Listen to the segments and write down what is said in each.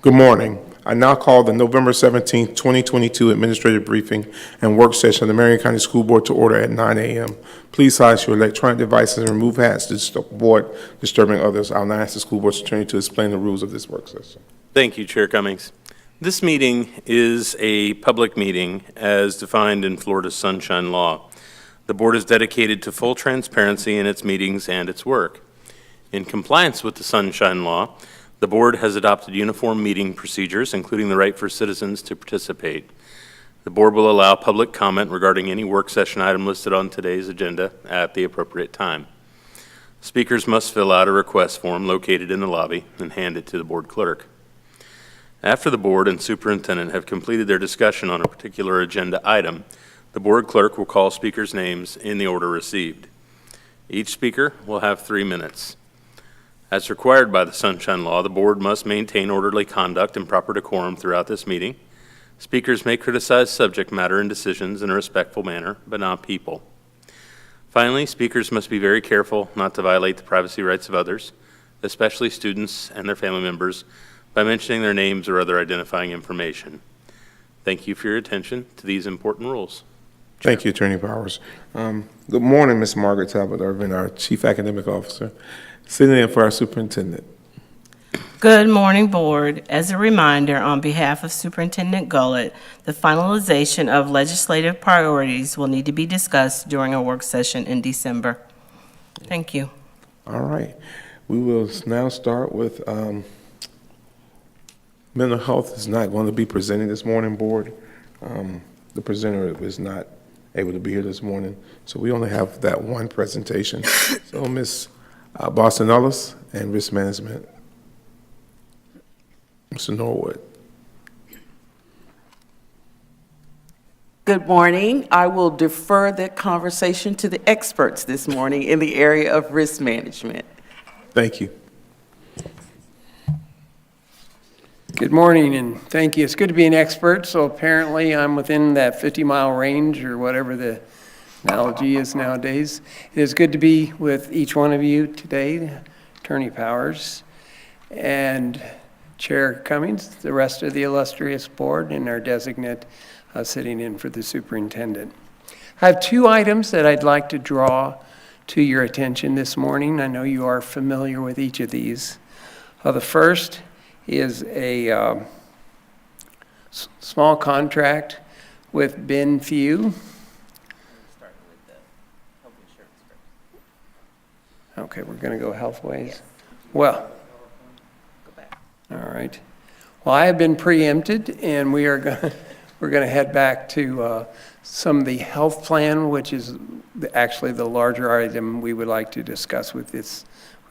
Good morning. I now call the November 17th, 2022 Administrative Briefing and Work Session of the Marion County School Board to order at 9 a.m. Please silence your electronic devices and remove hats to avoid disturbing others. I'll now ask the School Board's Attorney to explain the rules of this work session. Thank you, Chair Cummings. This meeting is a public meeting as defined in Florida's Sunshine Law. The Board is dedicated to full transparency in its meetings and its work. In compliance with the Sunshine Law, the Board has adopted uniform meeting procedures, including the right for citizens to participate. The Board will allow public comment regarding any work session item listed on today's agenda at the appropriate time. Speakers must fill out a request form located in the lobby and hand it to the Board Clerk. After the Board and Superintendent have completed their discussion on a particular agenda item, the Board Clerk will call speakers' names in the order received. Each speaker will have 3 minutes. As required by the Sunshine Law, the Board must maintain orderly conduct and proper decorum throughout this meeting. Speakers may criticize subject matter and decisions in a respectful manner, but not people. Finally, speakers must be very careful not to violate the privacy rights of others, especially students and their family members, by mentioning their names or other identifying information. Thank you for your attention to these important rules. Thank you, Attorney Powers. Good morning, Ms. Margaret Talbot Irvin, our Chief Academic Officer. Sitting in for our Superintendent. Good morning, Board. As a reminder, on behalf of Superintendent Gullett, the finalization of legislative priorities will need to be discussed during a work session in December. Thank you. All right. We will now start with mental health is not going to be presenting this morning, Board. The presenter was not able to be here this morning, so we only have that one presentation. So, Ms. Boston Ellis and Risk Management. Mr. Norwood. Good morning. I will defer the conversation to the experts this morning in the area of risk management. Thank you. Good morning and thank you. It's good to be an expert, so apparently I'm within that 50-mile range or whatever the analogy is nowadays. It is good to be with each one of you today, Attorney Powers and Chair Cummings, the rest of the illustrious board, and our designate sitting in for the superintendent. I have 2 items that I'd like to draw to your attention this morning. I know you are familiar with each of these. The first is a small contract with Ben Few. Okay, we're going to go Healthways. Yes. Well, go back. All right. Well, I have been preempted, and we're going to head back to some of the health plan, which is actually the larger item we would like to discuss with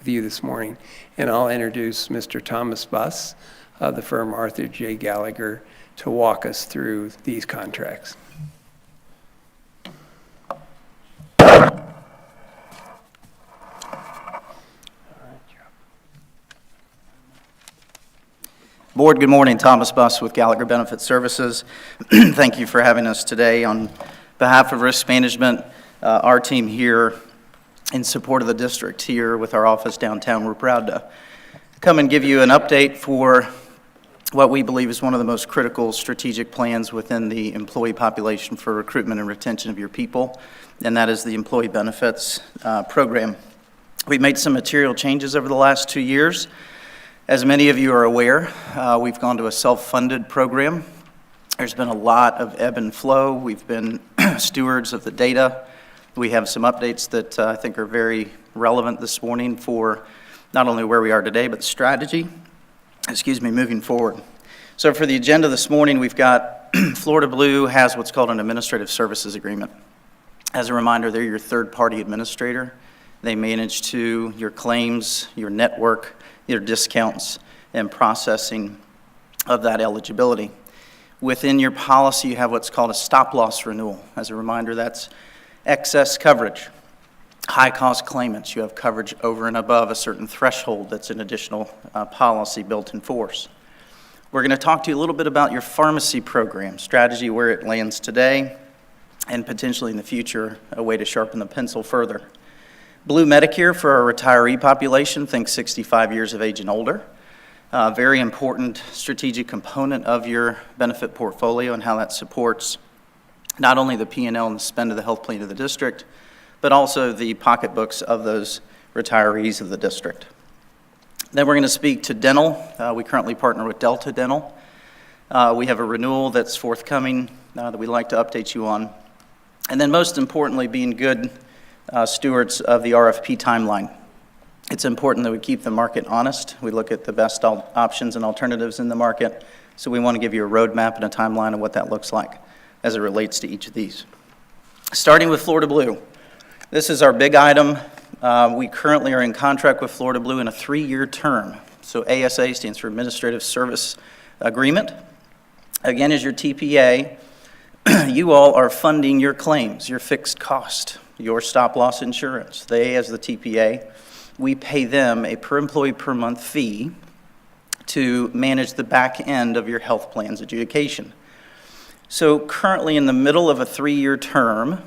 you this morning. And I'll introduce Mr. Thomas Buss, the firm Arthur J. Gallagher, to walk us through these contracts. Board, good morning. Thomas Buss with Gallagher Benefit Services. Thank you for having us today. On behalf of Risk Management, our team here in support of the district here with our office downtown, we're proud to come and give you an update for what we believe is one of the most critical strategic plans within the employee population for recruitment and retention of your people, and that is the Employee Benefits Program. We've made some material changes over the last 2 years. As many of you are aware, we've gone to a self-funded program. There's been a lot of ebb and flow. We've been stewards of the data. We have some updates that I think are very relevant this morning for not only where we are today, but the strategy, moving forward. So for the agenda this morning, we've got Florida Blue has what's called an administrative services agreement. As a reminder, they're your third-party administrator. They manage to your claims, your network, your discounts, and processing of that eligibility. Within your policy, you have what's called a stop-loss renewal. As a reminder, that's excess coverage. High-cost claimants, you have coverage over and above a certain threshold that's an additional policy built in force. We're going to talk to you a little bit about your pharmacy program, strategy, where it lands today, and potentially in the future, a way to sharpen the pencil further. Blue Medicare for our retiree population, think 65 years of age and older. Very important strategic component of your benefit portfolio and how that supports not only the P&L and the spend of the health plan of the district, but also the pocketbooks of those retirees of the district. Then we're going to speak to dental. We currently partner with Delta Dental. We have a renewal that's forthcoming that we'd like to update you on. And then most importantly, being good stewards of the RFP timeline. It's important that we keep the market honest. We look at the best options and alternatives in the market. So we want to give you a roadmap and a timeline of what that looks like as it relates to each of these. Starting with Florida Blue. This is our big item. We currently are in contract with Florida Blue in a 3-year term. So ASA stands for Administrative Service Agreement. Again, as your TPA, you all are funding your claims, your fixed cost, your stop-loss insurance. They, as the TPA, we pay them a per employee per month fee to manage the back end of your health plan's adjudication. So currently in the middle of a 3-year term,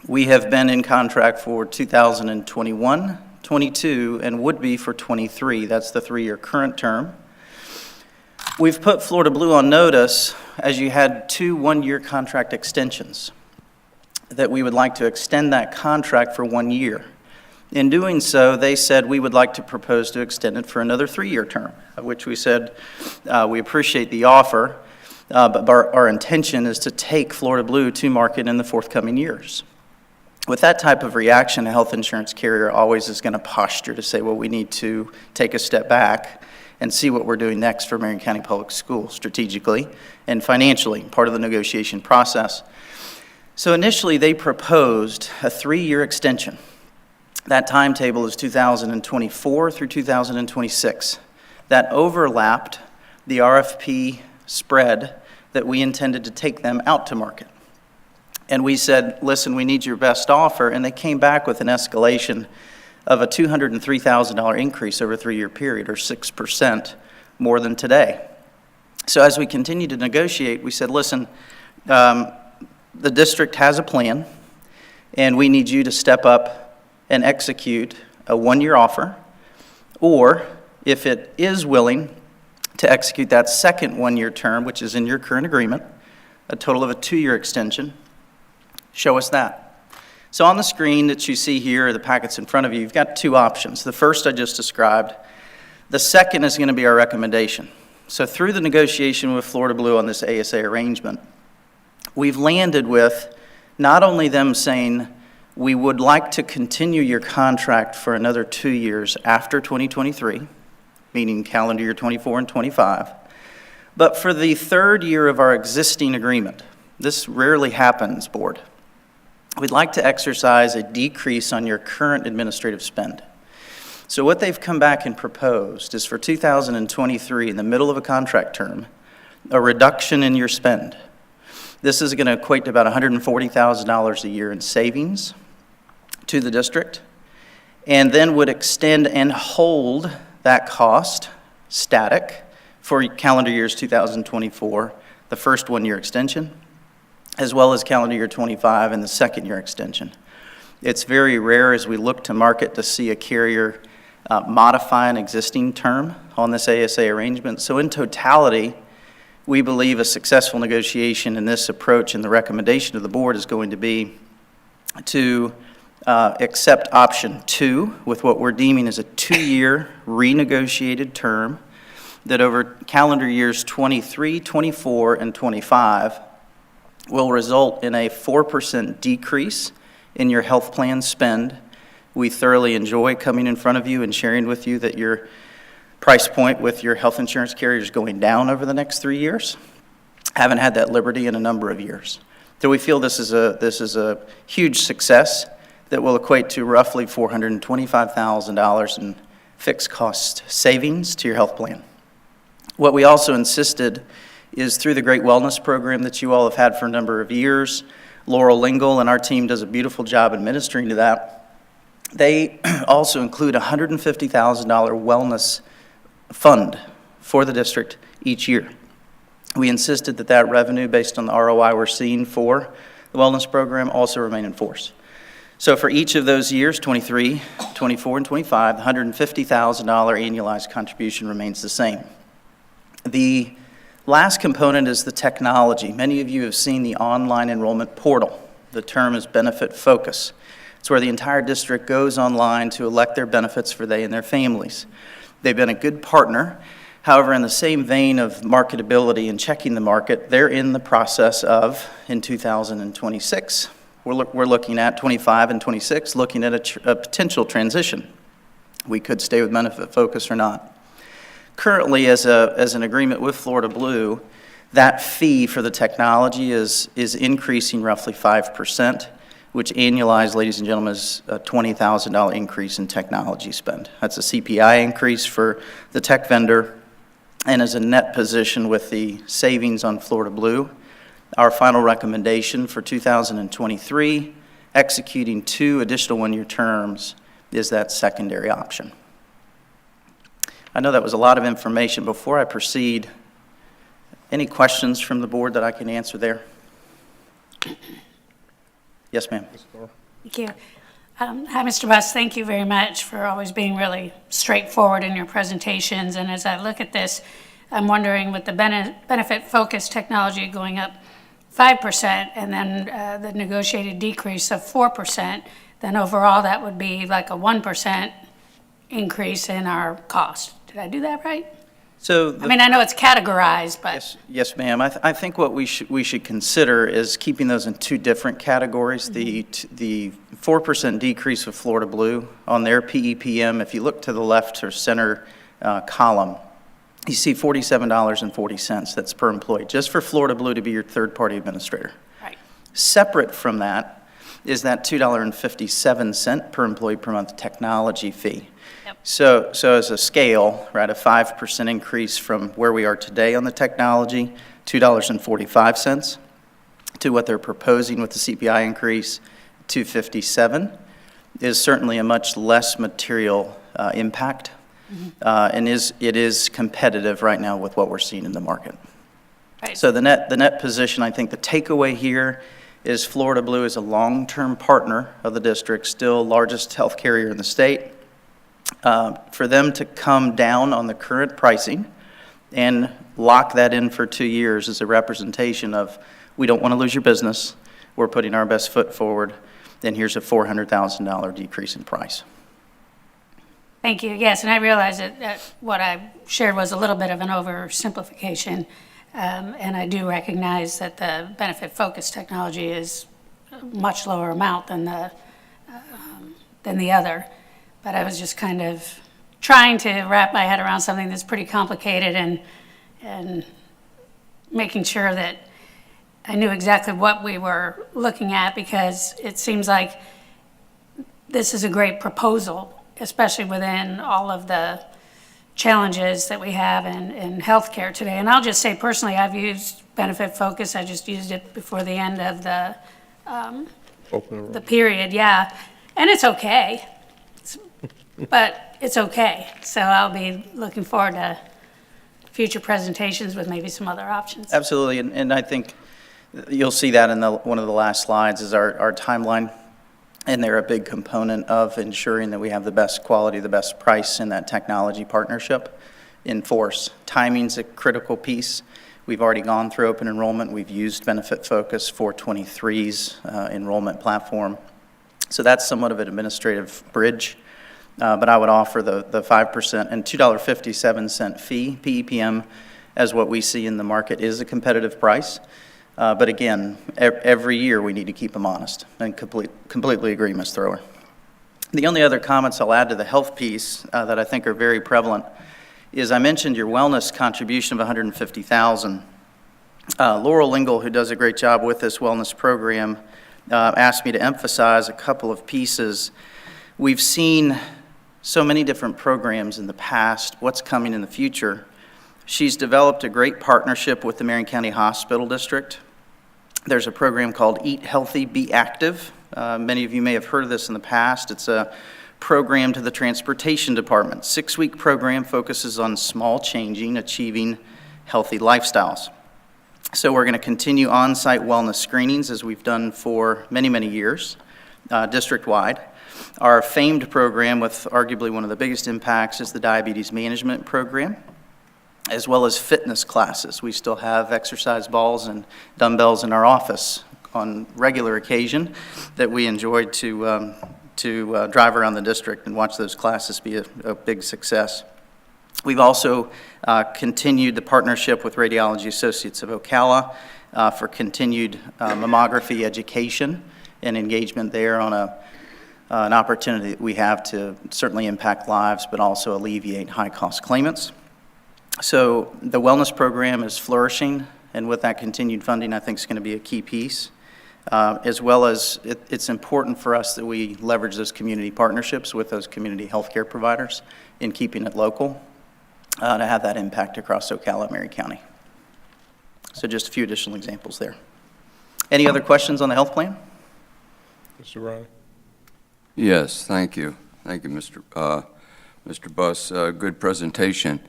we have been in contract for 2021, 22, and would be for 23. That's the 3-year current term. We've put Florida Blue on notice as you had 2 one-year contract extensions that we would like to extend that contract for 1 year. In doing so, they said we would like to propose to extend it for another 3-year term, of which we said we appreciate the offer, but our intention is to take Florida Blue to market in the forthcoming years. With that type of reaction, a health insurance carrier always is going to posture to say, well, we need to take a step back and see what we're doing next for Marion County Public Schools strategically and financially, part of the negotiation process. So initially, they proposed a 3-year extension. That timetable is 2024 through 2026. That overlapped the RFP spread that we intended to take them out to market. And we said, listen, we need your best offer, and they came back with an escalation of a $203,000 increase over a 3-year period, or 6% more than today. So as we continued to negotiate, we said, listen, the district has a plan, and we need you to step up and execute a 1-year offer, or if it is willing to execute that second 1-year term, which is in your current agreement, a total of a 2-year extension, show us that. So on the screen that you see here, the packets in front of you, you've got 2 options. The first I just described. The second is going to be our recommendation. So through the negotiation with Florida Blue on this ASA arrangement, we've landed with not only them saying, we would like to continue your contract for another 2 years after 2023, meaning calendar year 24 and 25, but for the 3rd year of our existing agreement. This rarely happens, board. We'd like to exercise a decrease on your current administrative spend. So what they've come back and proposed is for 2023, in the middle of a contract term, a reduction in your spend. This is going to equate to about $140,000 a year in savings to the district, and then would extend and hold that cost static for calendar years 2024, the first 1-year extension, as well as calendar year 25 and the 2nd year extension. It's very rare as we look to market to see a carrier modify an existing term on this ASA arrangement. So in totality, we believe a successful negotiation in this approach and the recommendation of the board is going to be to accept option 2 with what we're deeming as a 2-year renegotiated term that over calendar years 23, 24, and 25 will result in a 4% decrease in your health plan spend. We thoroughly enjoy coming in front of you and sharing with you that your price point with your health insurance carrier is going down over the next 3 years. Haven't had that liberty in a number of years. So we feel this is a huge success that will equate to roughly $425,000 in fixed cost savings to your health plan. What we also insisted is through the Great Wellness Program that you all have had for a number of years. Laurel Lingle and our team does a beautiful job administering to that. They also include a $150,000 wellness fund for the district each year. We insisted that revenue based on the ROI we're seeing for the wellness program also remain in force. So for each of those years, 23, 24, and 25, the $150,000 annualized contribution remains the same. The last component is the technology. Many of you have seen the online enrollment portal. The term is benefit focus. It's where the entire district goes online to elect their benefits for they and their families. They've been a good partner. However, in the same vein of marketability and checking the market, they're in the process of, in 2026, we're looking at 25 and 26, looking at a potential transition. We could stay with benefit focus or not. Currently, as an agreement with Florida Blue, that fee for the technology is increasing roughly 5%, which annualized, ladies and gentlemen, is a $20,000 increase in technology spend. That's a CPI increase for the tech vendor, and as a net position with the savings on Florida Blue, our final recommendation for 2023, executing 2 additional one-year terms, is that secondary option. I know that was a lot of information. Before I proceed, any questions from the board that I can answer there? Yes, ma'am. Thank you. Hi, Mr. Buss. Thank you very much for always being really straightforward in your presentations. And as I look at this, I'm wondering with the benefit-focused technology going up 5% and then the negotiated decrease of 4%, then overall that would be like a 1% increase in our cost. Did I do that right? So I mean, I know it's categorized, but. Yes, ma'am. I think what we should consider is keeping those in 2 different categories. Mm-hmm. The 4% decrease of Florida Blue on their PEPM, if you look to the left or center column, you see $47.40, that's per employee, just for Florida Blue to be your third-party administrator. Right. Separate from that is that $2.57 per employee per month technology fee. Yep. So as a scale, right, a 5% increase from where we are today on the technology, $2.45, to what they're proposing with the CPI increase, $2.57, is certainly a much less material impact. Mm-hmm. And it is competitive right now with what we're seeing in the market. Right. So the net position, I think the takeaway here is Florida Blue is a long-term partner of the district, still largest health carrier in the state. For them to come down on the current pricing and lock that in for 2 years is a representation of, we don't want to lose your business, we're putting our best foot forward, then here's a $400,000 decrease in price. Thank you. Yes, and I realize that what I shared was a little bit of an oversimplification, and I do recognize that the benefit-focused technology is a much lower amount than the other. But I was just kind of trying to wrap my head around something that's pretty complicated and making sure that I knew exactly what we were looking at, because it seems like this is a great proposal, especially within all of the challenges that we have in healthcare today. And I'll just say personally, I've used Benefit Focus. I just used it before the end of the period, yeah. And it's okay. But it's okay. So I'll be looking forward to future presentations with maybe some other options. Absolutely, and I think you'll see that in one of the last slides is our timeline, and they're a big component of ensuring that we have the best quality, the best price in that technology partnership in force. Timing's a critical piece. We've already gone through open enrollment. We've used Benefit Focus for 23's enrollment platform. So that's somewhat of an administrative bridge. But I would offer the 5% and $2.57 fee, PEPM, as what we see in the market is a competitive price. But again, every year we need to keep them honest, and completely agree, Ms. Thrower. The only other comments I'll add to the health piece that I think are very prevalent is I mentioned your wellness contribution of $150,000. Laurel Lingle, who does a great job with this wellness program, asked me to emphasize a couple of pieces. We've seen so many different programs in the past, what's coming in the future. She's developed a great partnership with the Marion County Hospital District. There's a program called Eat Healthy, Be Active. Many of you may have heard of this in the past. It's a program to the Transportation Department. 6-week program focuses on small changing, achieving healthy lifestyles. So we're going to continue on-site wellness screenings as we've done for many, many years. district-wide. Our famed program with arguably one of the biggest impacts is the diabetes management program, as well as fitness classes. We still have exercise balls and dumbbells in our office on regular occasion that we enjoyed to drive around the district and watch those classes be a big success. We've also continued the partnership with Radiology Associates of Ocala for continued mammography education and engagement there on an opportunity that we have to certainly impact lives, but also alleviate high-cost claimants. So the wellness program is flourishing, and with that continued funding, I think is going to be a key piece. As well as it's important for us that we leverage those community partnerships with those community healthcare providers in keeping it local to have that impact across Ocala and Marion County. So just a few additional examples there. Any other questions on the health plan? Mr. Ryan? Yes, thank you. Thank you, Mr. Buss. Good presentation.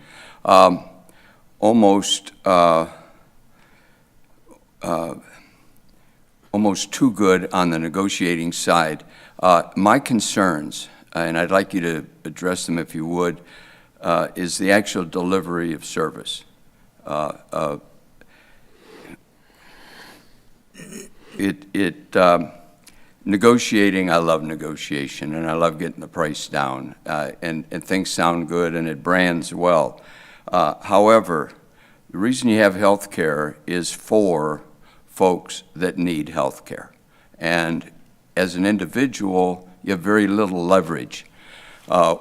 Almost too good on the negotiating side. My concerns, and I'd like you to address them if you would, is the actual delivery of service. Negotiating, I love negotiation, and I love getting the price down, and things sound good, and it brands well. However, the reason you have health care is for folks that need health care. And as an individual, you have very little leverage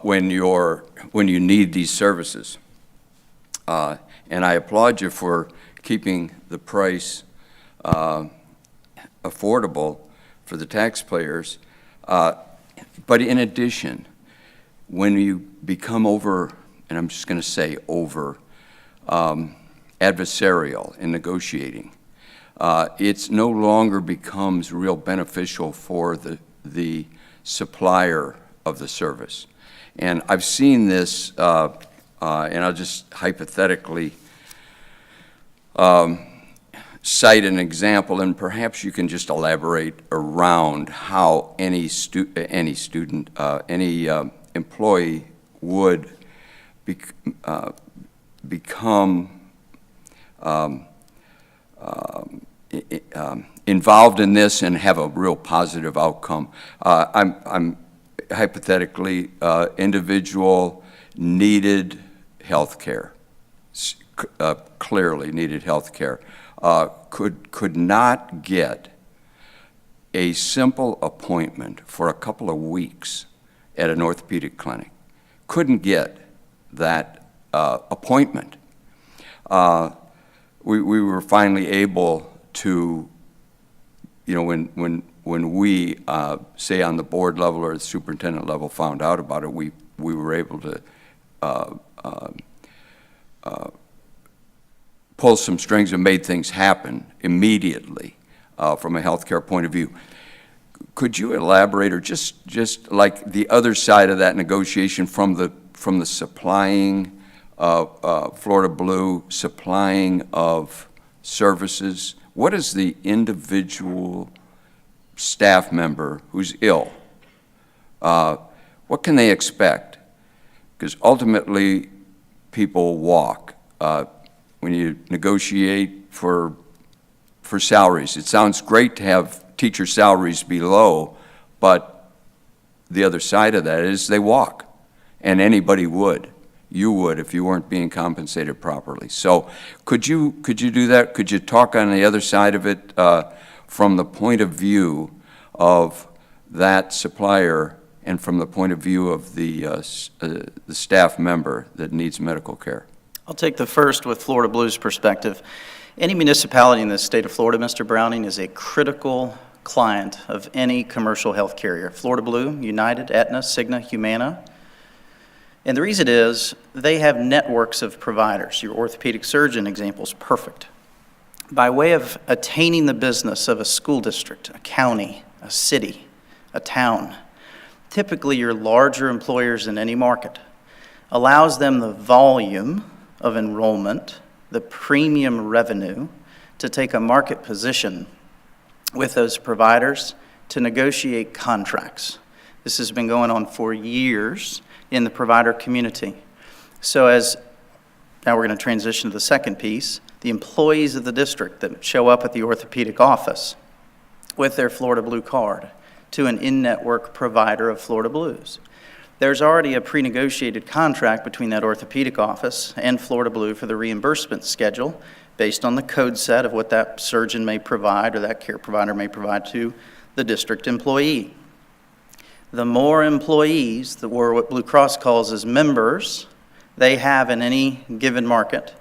when you need these services. And I applaud you for keeping the price affordable for the taxpayers. But in addition, when you become over, and I'm just going to say over, adversarial in negotiating, it's no longer becomes real beneficial for the supplier of the service. And I've seen this, and I'll just hypothetically cite an example, and perhaps you can just elaborate around how any employee would become involved in this and have a real positive outcome. I'm hypothetically, individual needed health care, clearly needed health care, could not get a simple appointment for a couple of weeks at an orthopedic clinic, couldn't get that appointment. We were finally able to, when we, say on the board level or the superintendent level, found out about it, we were able to pull some strings and made things happen immediately from a healthcare point of view. Could you elaborate, or just like the other side of that negotiation from the supplying of Florida Blue, supplying of services? What is the individual staff member who's ill? What can they expect? Because ultimately, people walk. When you negotiate for salaries, it sounds great to have teacher salaries be low, but the other side of that is they walk, and anybody would. You would if you weren't being compensated properly. So could you do that? Could you talk on the other side of it from the point of view of that supplier and from the point of view of the staff member that needs medical care? I'll take the first with Florida Blue's perspective. Any municipality in the state of Florida, Mr. Browning, is a critical client of any commercial health carrier. Florida Blue, United, Aetna, Cigna, Humana. And the reason is they have networks of providers. Your orthopedic surgeon example is perfect. By way of attaining the business of a school district, a county, a city, a town, typically your larger employers in any market, allows them the volume of enrollment, the premium revenue, to take a market position with those providers to negotiate contracts. This has been going on for years in the provider community. So now we're going to transition to the second piece, the employees of the district that show up at the orthopedic office with their Florida Blue card to an in-network provider of Florida Blues. There's already a pre-negotiated contract between that orthopedic office and Florida Blue for the reimbursement schedule based on the code set of what that surgeon may provide or that care provider may provide to the district employee. The more employees, or what Blue Cross calls as members, they have in any given market,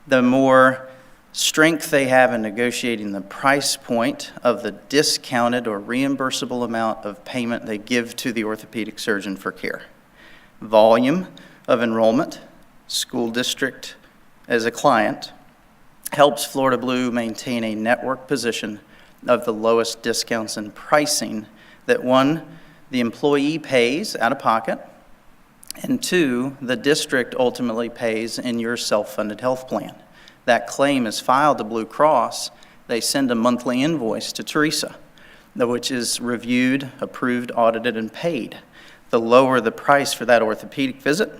the more strength they have in negotiating the price point of the discounted or reimbursable amount of payment they give to the orthopedic surgeon for care. Volume of enrollment, school district as a client, helps Florida Blue maintain a network position of the lowest discounts and pricing that, one, the employee pays out of pocket, and two, the district ultimately pays in your self-funded health plan. That claim is filed to Blue Cross. They send a monthly invoice to Teresa, which is reviewed, approved, audited, and paid. The lower the price for that orthopedic visit,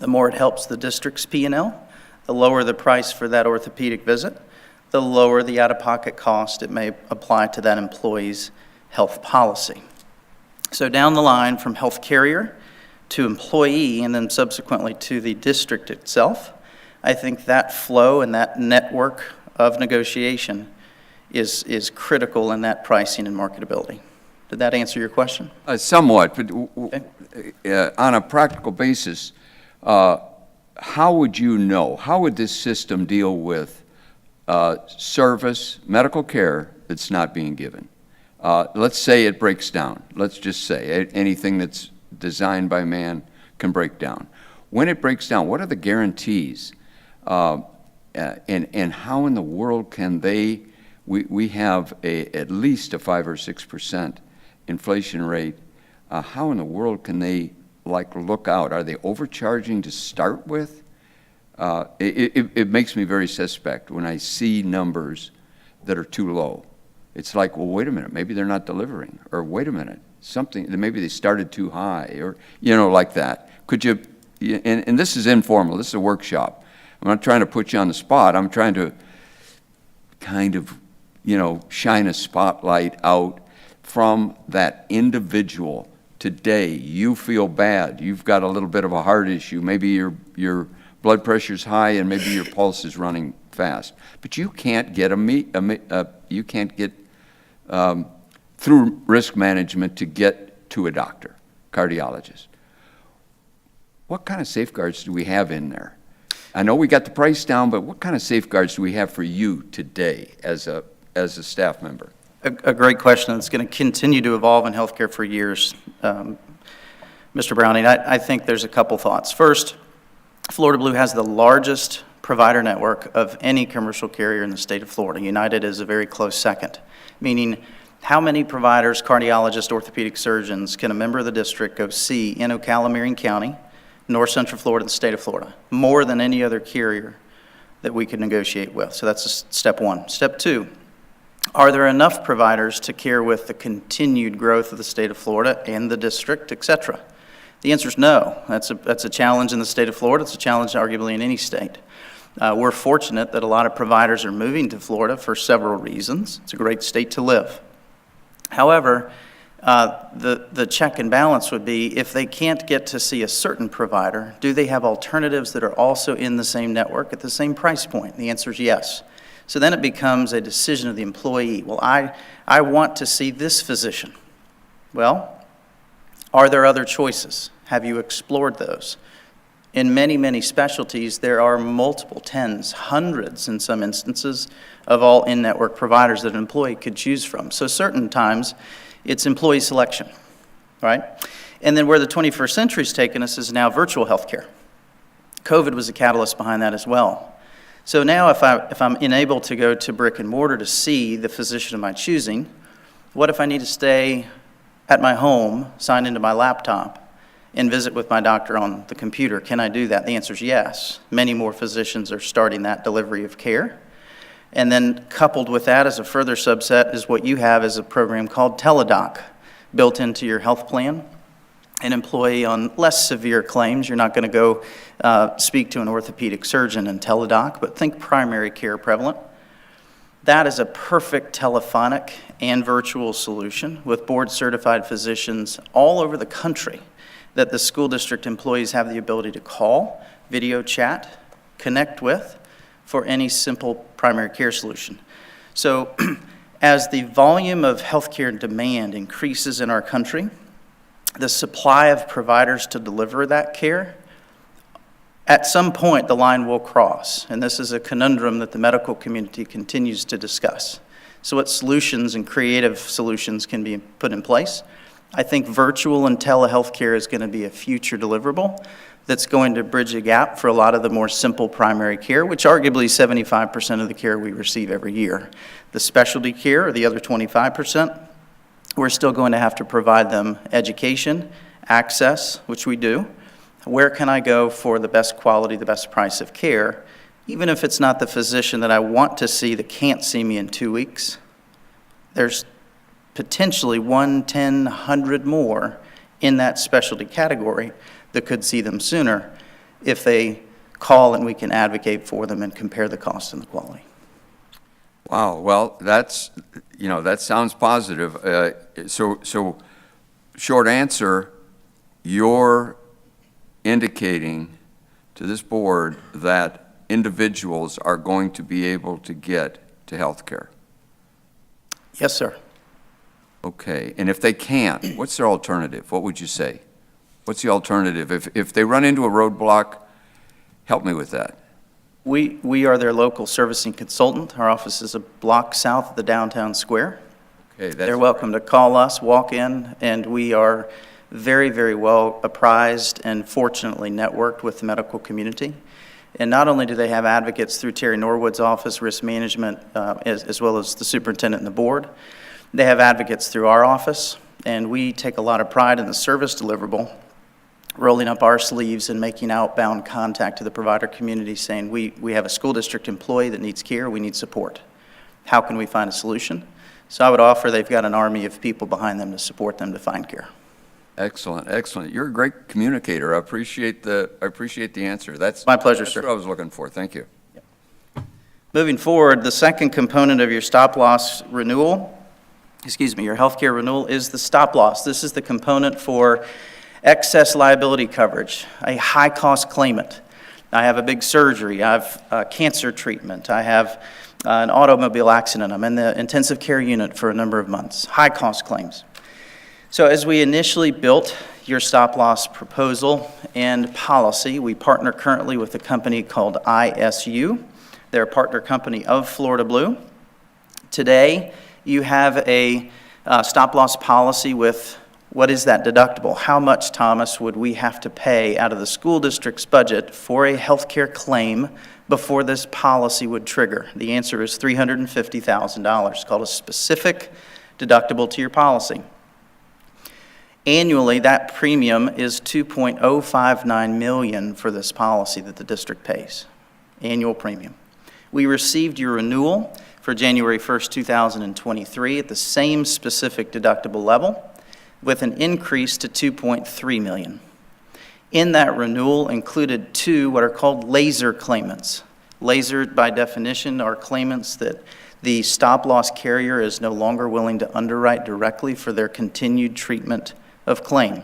the more it helps the district's P&L. The lower the price for that orthopedic visit, the lower the out-of-pocket cost it may apply to that employee's health policy. So down the line from health carrier to employee and then subsequently to the district itself, I think that flow and that network of negotiation is critical in that pricing and marketability. Did that answer your question? Somewhat, but on a practical basis, how would you know? How would this system deal with service, medical care that's not being given? Let's say it breaks down. Let's just say anything that's designed by man can break down. When it breaks down, what are the guarantees? And how in the world can we have at least a 5 or 6% inflation rate. How in the world can they look out? Are they overcharging to start with? It makes me very suspect when I see numbers that are too low. It's like, well, wait a minute, maybe they're not delivering, or wait a minute, maybe they started too high, or like that. Could you? And this is informal. This is a workshop. I'm not trying to put you on the spot. I'm trying to kind of, shine a spotlight out from that individual. Today, you feel bad. You've got a little bit of a heart issue. Maybe your blood pressure's high and maybe your pulse is running fast. But you can't get through risk management to get to a doctor, cardiologist. What kind of safeguards do we have in there? I know we got the price down, but what kind of safeguards do we have for you today as a staff member? A great question. It's going to continue to evolve in healthcare for years, Mr. Browning. I think there's a couple thoughts. First, Florida Blue has the largest provider network of any commercial carrier in the state of Florida. United is a very close second, meaning how many providers, cardiologists, orthopedic surgeons can a member of the district go see in Ocala, Marion County, North Central Florida, the state of Florida, more than any other carrier that we could negotiate with. So that's step one. Step two, are there enough providers to care with the continued growth of the state of Florida and the district, et cetera? The answer is no. That's a challenge in the state of Florida. It's a challenge arguably in any state. We're fortunate that a lot of providers are moving to Florida for several reasons. It's a great state to live. However, the check and balance would be if they can't get to see a certain provider, do they have alternatives that are also in the same network at the same price point? The answer is yes. So then it becomes a decision of the employee. Well, I want to see this physician. Well, are there other choices? Have you explored those? In many, many specialties, there are multiple, tens, hundreds in some instances, of all in-network providers that an employee could choose from. So certain times, it's employee selection, right? And then where the 21st century's taken us is now virtual healthcare. COVID was a catalyst behind that as well. So now if I'm unable to go to brick and mortar to see the physician of my choosing, what if I need to stay at my home, sign into my laptop, and visit with my doctor on the computer? Can I do that? The answer is yes. Many more physicians are starting that delivery of care. And then coupled with that as a further subset is what you have as a program called Teledoc, built into your health plan. An employee on less severe claims, you're not going to go speak to an orthopedic surgeon in Teledoc, but think primary care prevalent. That is a perfect telephonic and virtual solution with board-certified physicians all over the country that the school district employees have the ability to call, video chat, connect with for any simple primary care solution. So as the volume of healthcare demand increases in our country, the supply of providers to deliver that care, at some point the line will cross, and this is a conundrum that the medical community continues to discuss. So what solutions and creative solutions can be put in place? I think virtual and telehealth care is going to be a future deliverable that's going to bridge a gap for a lot of the more simple primary care, which arguably 75% of the care we receive every year. The specialty care, or the other 25%, we're still going to have to provide them education, access, which we do. Where can I go for the best quality, the best price of care, even if it's not the physician that I want to see that can't see me in 2 weeks? There's potentially 1, 10, 100 more in that specialty category that could see them sooner if they call and we can advocate for them and compare the cost and the quality. Wow, well, that's, that sounds positive. So short answer, you're indicating to this board that individuals are going to be able to get to health care. Yes, sir. Okay, and if they can't, what's their alternative? What would you say? What's the alternative? If they run into a roadblock, help me with that. We are their local servicing consultant. Our office is a block south of the downtown square. Okay, They're welcome to call us, walk in, and we are very, very well apprised and fortunately networked with the medical community. And not only do they have advocates through Terry Norwood's office, risk management, as well as the superintendent and the board, they have advocates through our office, and we take a lot of pride in the service deliverable, rolling up our sleeves and making outbound contact to the provider community saying, we have a school district employee that needs care, we need support. How can we find a solution? So I would offer they've got an army of people behind them to support them to find care. Excellent, excellent. You're a great communicator. I appreciate the answer. That's My pleasure, that's sir. what I was looking for. Thank you. Moving forward, the second component of your stop loss renewal, your healthcare renewal, is the stop loss. This is the component for excess liability coverage, a high-cost claimant. I have a big surgery, I have cancer treatment, I have an automobile accident, I'm in the intensive care unit for a number of months, high-cost claims. So as we initially built your stop loss proposal and policy, we partner currently with a company called ISU. They're a partner company of Florida Blue. Today, you have a stop loss policy with, what is that deductible? How much, Thomas, would we have to pay out of the school district's budget for a healthcare claim before this policy would trigger? The answer is $350,000. It's called a specific deductible to your policy. Annually, that premium is $2.059 million for this policy that the district pays, annual premium. We received your renewal for January 1st, 2023 at the same specific deductible level with an increase to $2.3 million. In that renewal included two what are called laser claimants. Laser, by definition, are claimants that the stop-loss carrier is no longer willing to underwrite directly for their continued treatment of claim.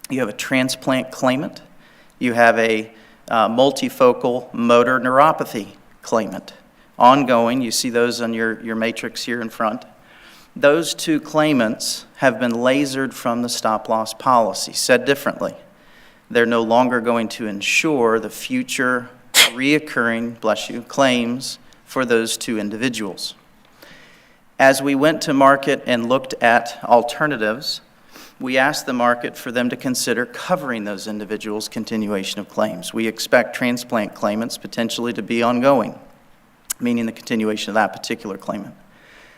You have a transplant claimant. You have a multifocal motor neuropathy claimant. Ongoing, you see those on your matrix here in front. Those two claimants have been lasered from the stop-loss policy. Said differently, they're no longer going to insure the future reoccurring, bless you, claims for those two individuals. As we went to market and looked at alternatives, we asked the market for them to consider covering those individuals' continuation of claims. We expect transplant claimants potentially to be ongoing, meaning the continuation of that particular claimant.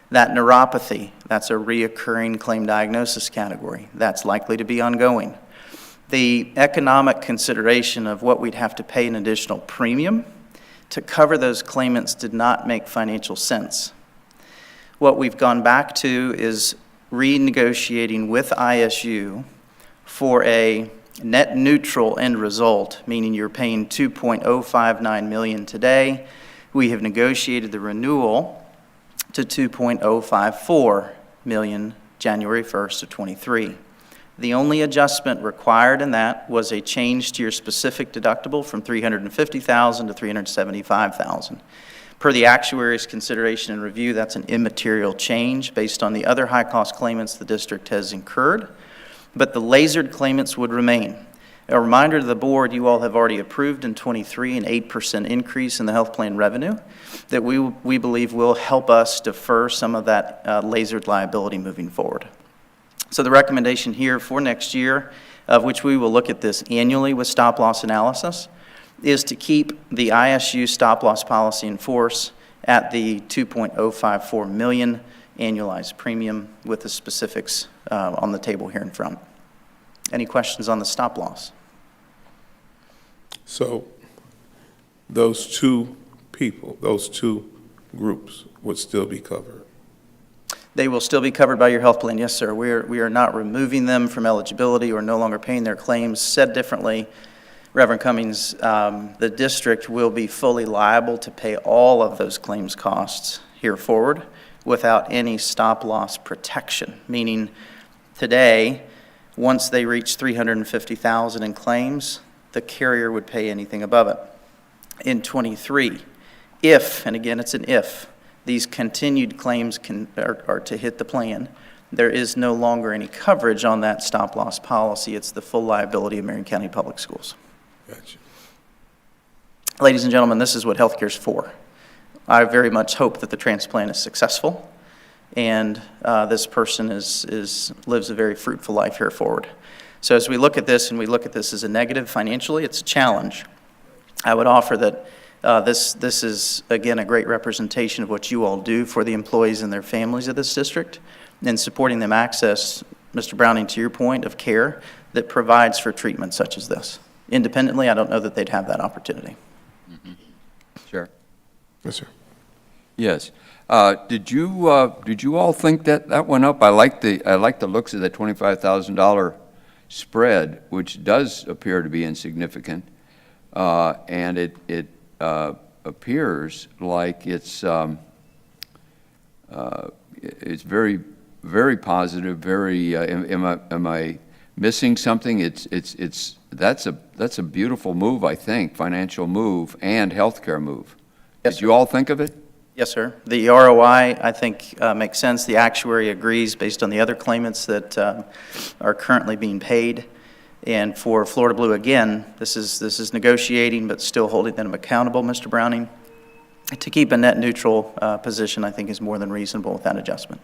That neuropathy, that's a reoccurring claim diagnosis category. That's likely to be ongoing. The economic consideration of what we'd have to pay an additional premium to cover those claimants did not make financial sense. What we've gone back to is renegotiating with ISU for a net neutral end result, meaning you're paying $2.059 million today. We have negotiated the renewal to $2.054 million January 1st of '23. The only adjustment required in that was a change to your specific deductible from $350,000 to $375,000. Per the actuary's consideration and review, that's an immaterial change based on the other high-cost claimants the district has incurred, but the lasered claimants would remain. A reminder to the board, you all have already approved in '23 an 8% increase in the health plan revenue that we believe will help us defer some of that lasered liability moving forward. So the recommendation here for next year, of which we will look at this annually with stop-loss analysis, is to keep the ISU stop-loss policy in force at the $2.054 million annualized premium with the specifics on the table here in front. Any questions on the stop-loss? So those two people, those two groups would still be covered? They will still be covered by your health plan, yes, sir. We are not removing them from eligibility or no longer paying their claims. Said differently, Reverend Cummings, the district will be fully liable to pay all of those claims costs here forward without any stop-loss protection, meaning today, once they reach $350,000 in claims, the carrier would pay anything above it. In '23, if, and again it's an if, these continued claims are to hit the plan, there is no longer any coverage on that stop-loss policy. It's the full liability of Marion County Public Schools. Gotcha. Ladies and gentlemen, this is what healthcare is for. I very much hope that the transplant is successful and this person lives a very fruitful life here forward. So as we look at this, and we look at this as a negative financially, it's a challenge. I would offer that this is, again, a great representation of what you all do for the employees and their families of this district and supporting them access, Mr. Browning, to your point, of care that provides for treatment such as this. Independently, I don't know that they'd have that opportunity. Mm-hmm. Sure. Yes, sir. Yes. Did you all think that went up? I like the looks of that $25,000 spread, which does appear to be insignificant, and it appears like it's very, very positive. Very. Am I missing something? That's a beautiful move, I think, financial move and healthcare move. Yes, Did you all think of it? Yes, sir. The ROI, I think, makes sense. The actuary agrees based on the other claimants that are currently being paid. And for Florida Blue, again, this is negotiating, but still holding them accountable, Mr. Browning. To keep a net neutral position, I think, is more than reasonable with that adjustment.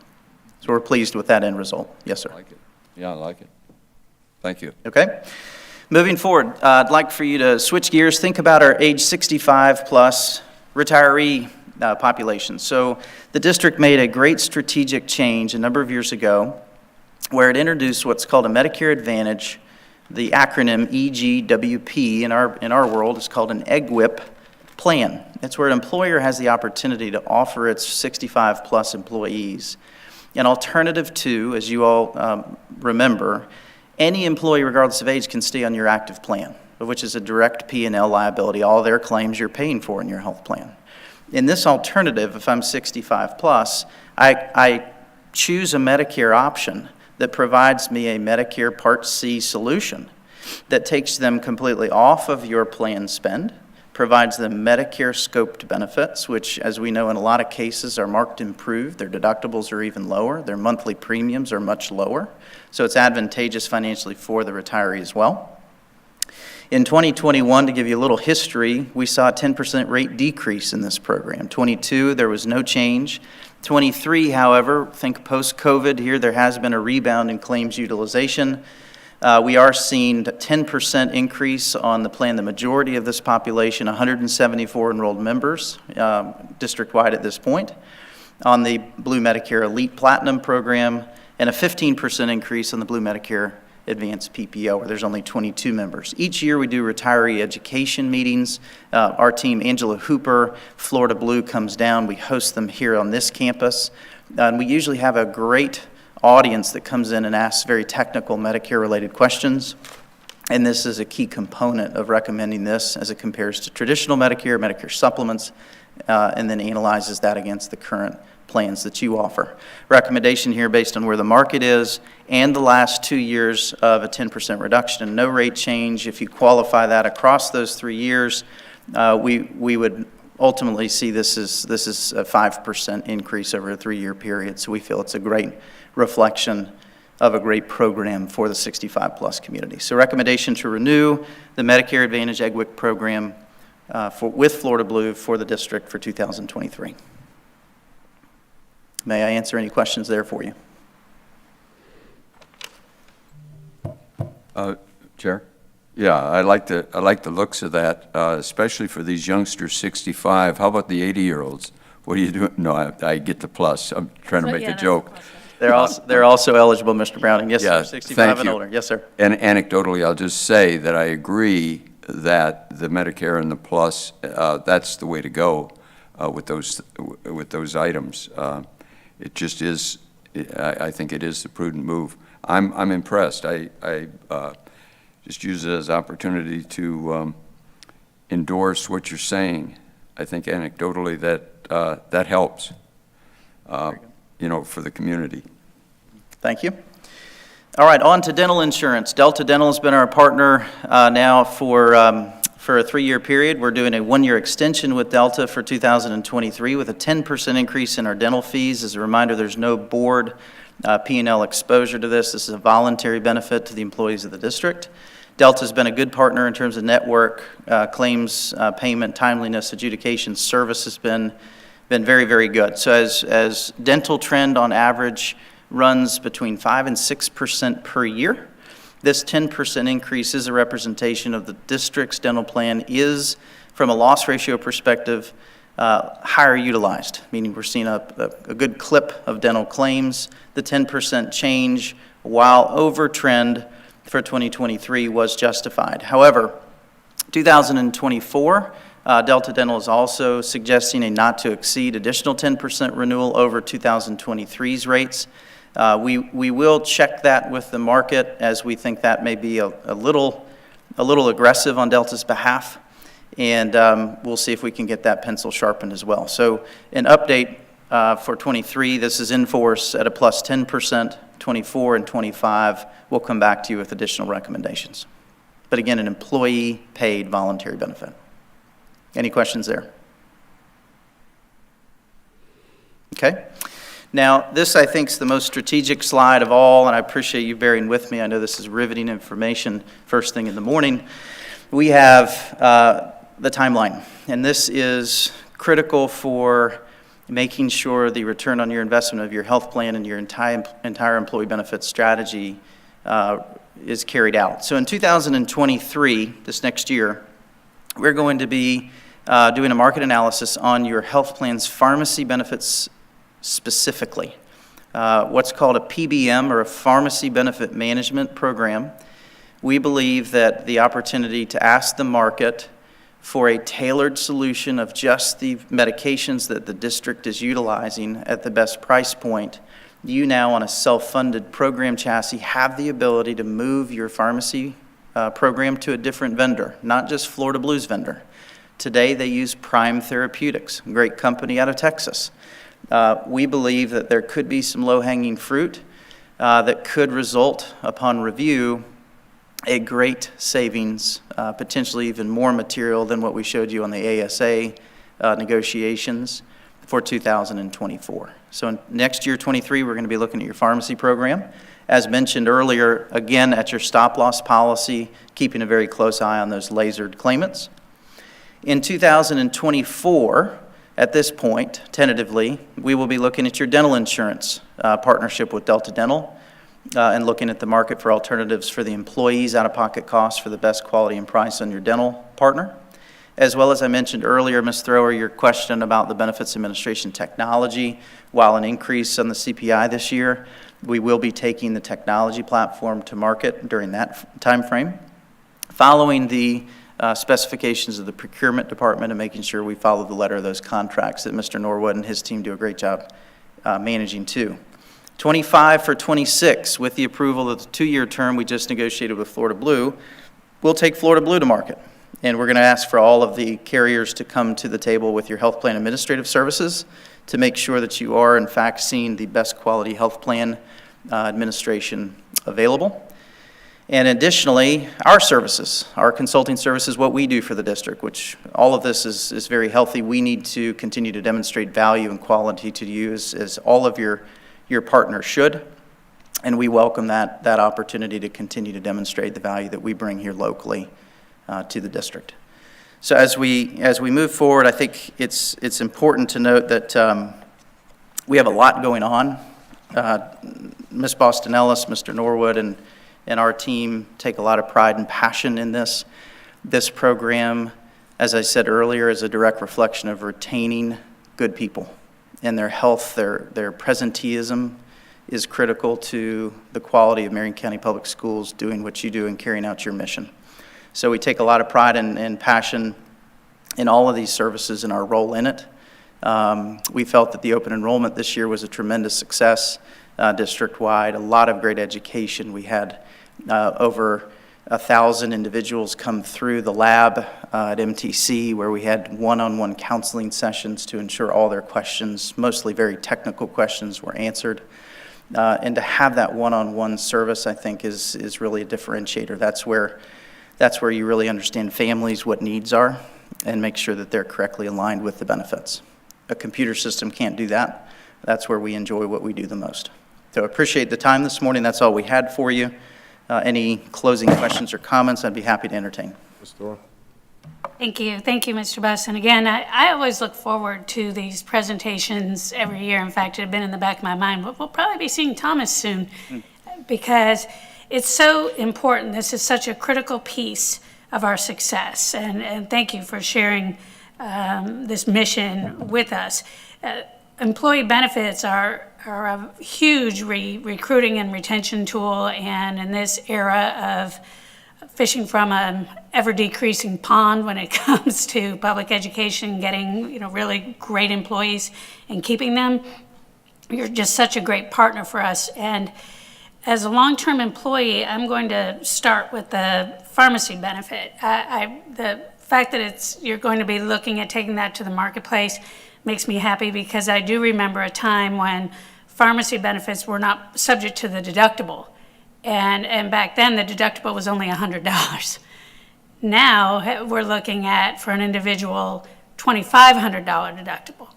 So we're pleased with that end result. Yes, sir. I like it. Yeah, I like it. Thank you. Okay. Moving forward, I'd like for you to switch gears. Think about our age 65 plus retiree population. So the district made a great strategic change a number of years ago where it introduced what's called a Medicare Advantage. The acronym EGWP in our world is called an EGWIP plan. It's where an employer has the opportunity to offer its 65 plus employees an alternative to, as you all remember, any employee regardless of age can stay on your active plan, which is a direct P&L liability. All their claims you're paying for in your health plan. In this alternative, if I'm 65 plus, I choose a Medicare option that provides me a Medicare Part C solution that takes them completely off of your plan spend, provides them Medicare scoped benefits, which, as we know in a lot of cases, are marked improved. Their deductibles are even lower. Their monthly premiums are much lower. So it's advantageous financially for the retiree as well. In 2021, to give you a little history, we saw a 10% rate decrease in this program. 22, there was no change. 23, however, think post-COVID here, there has been a rebound in claims utilization. We are seeing a 10% increase on the plan. The majority of this population, 174 enrolled members, district-wide at this point, on the Blue Medicare Elite Platinum program, and a 15% increase on the Blue Medicare advanced PPO, where there's only 22 members. Each year, we do retiree education meetings. Our team, Angela Hooper, Florida Blue, comes down. We host them here on this campus. And we usually have a great audience that comes in and asks very technical Medicare-related questions. And this is a key component of recommending this as it compares to traditional Medicare, Medicare supplements, and then analyzes that against the current plans that you offer. Recommendation here based on where the market is and the last 2 years of a 10% reduction and no rate change. If you qualify that across those 3 years, we would ultimately see this is a 5% increase over a 3-year period. So we feel it's a great reflection of a great program for the 65-plus community. So recommendation to renew the Medicare Advantage EGWIC program with Florida Blue for the district for 2023. May I answer any questions there for you? Chair? Yeah, I like the looks of that, especially for these youngsters 65. How about the 80-year-olds? What are you doing? No, I get the plus. I'm trying to make a joke. They're also eligible, Mr. Browning. Yes, Yeah, sir, 65 thank and you. older. Yes, sir. And anecdotally, I'll just say that I agree that the Medicare and the plus, that's the way to go with those items. It just is. I think it is the prudent move. I'm impressed. I just use it as an opportunity to endorse what you're saying. I think anecdotally that helps. For the community. Thank you. All right, on to dental insurance. Delta Dental has been our partner now for a 3-year period. We're doing a 1-year extension with Delta for 2023 with a 10% increase in our dental fees. As a reminder, there's no board P&L exposure to this. This is a voluntary benefit to the employees of the district. Delta's been a good partner in terms of network, claims, payment, timeliness, adjudication. Service has been very, very good. So as dental trend on average runs between 5% and 6% per year, this 10% increase is a representation of the district's dental plan is, from a loss ratio perspective, higher utilized, meaning we're seeing a good clip of dental claims. The 10% change, while over trend for 2023, was justified. However, 2024, Delta Dental is also suggesting a not-to-exceed additional 10% renewal over 2023's rates. We will check that with the market, as we think that may be a little aggressive on Delta's behalf, and we'll see if we can get that pencil sharpened as well. So an update for 23, this is in force at a plus 10%, 24 and 25. We'll come back to you with additional recommendations. But again, an employee-paid voluntary benefit. Any questions there? Okay. Now, this, I think, is the most strategic slide of all, and I appreciate you bearing with me. I know this is riveting information first thing in the morning. We have the timeline, and this is critical for making sure the return on your investment of your health plan and your entire employee benefit strategy is carried out. So in 2023, this next year, we're going to be doing a market analysis on your health plan's pharmacy benefits specifically. What's called a PBM, or a pharmacy benefit management program. We believe that the opportunity to ask the market for a tailored solution of just the medications that the district is utilizing at the best price point, you now, on a self-funded program chassis, have the ability to move your pharmacy program to a different vendor, not just Florida Blue's vendor. Today, they use Prime Therapeutics, a great company out of Texas. We believe that there could be some low-hanging fruit that could result, upon review, a great savings, potentially even more material than what we showed you on the ASA negotiations for 2024. So in next year, 23, we're going to be looking at your pharmacy program. As mentioned earlier, again, at your stop-loss policy, keeping a very close eye on those lasered claimants. In 2024, at this point, tentatively, we will be looking at your dental insurance partnership with Delta Dental and looking at the market for alternatives for the employees' out-of-pocket costs for the best quality and price on your dental partner. As well as I mentioned earlier, Ms. Thrower, your question about the benefits administration technology, while an increase on the CPI this year, we will be taking the technology platform to market during that time frame, following the specifications of the procurement department and making sure we follow the letter of those contracts that Mr. Norwood and his team do a great job managing too. 25 for 26, with the approval of the 2-year term we just negotiated with Florida Blue, we'll take Florida Blue to market. And we're going to ask for all of the carriers to come to the table with your health plan administrative services to make sure that you are, in fact, seeing the best quality health plan administration available. And additionally, our services, our consulting services, what we do for the district, which all of this is very healthy. We need to continue to demonstrate value and quality to you as all of your partners should. And we welcome that opportunity to continue to demonstrate the value that we bring here locally to the district. So as we move forward, I think it's important to note that we have a lot going on. Ms. Boston Ellis, Mr. Norwood, and our team take a lot of pride and passion in this. This program, as I said earlier, is a direct reflection of retaining good people and their health. Their presenteeism is critical to the quality of Marion County Public Schools doing what you do and carrying out your mission. So we take a lot of pride and passion in all of these services and our role in it. We felt that the open enrollment this year was a tremendous success district-wide, a lot of great education. We had over 1,000 individuals come through the lab at MTC, where we had one-on-one counseling sessions to ensure all their questions, mostly very technical questions, were answered. And to have that one-on-one service, I think, is really a differentiator. That's where you really understand families, what needs are, and make sure that they're correctly aligned with the benefits. A computer system can't do that. That's where we enjoy what we do the most. So I appreciate the time this morning. That's all we had for you. Any closing questions or comments, I'd be happy to entertain. Ms. Thor? Thank you, Mr. Buss. And again, I always look forward to these presentations every year. In fact, it had been in the back of my mind, but we'll probably be seeing Thomas soon because it's so important. This is such a critical piece of our success. And thank you for sharing this mission with us. Employee benefits are a huge recruiting and retention tool, and in this era of fishing from an ever-decreasing pond when it comes to public education, getting really great employees and keeping them, you're just such a great partner for us. And as a long-term employee, I'm going to start with the pharmacy benefit. The fact that you're going to be looking at taking that to the marketplace makes me happy, because I do remember a time when pharmacy benefits were not subject to the deductible. And back then, the deductible was only $100. Now, we're looking at, for an individual, $2,500 deductible.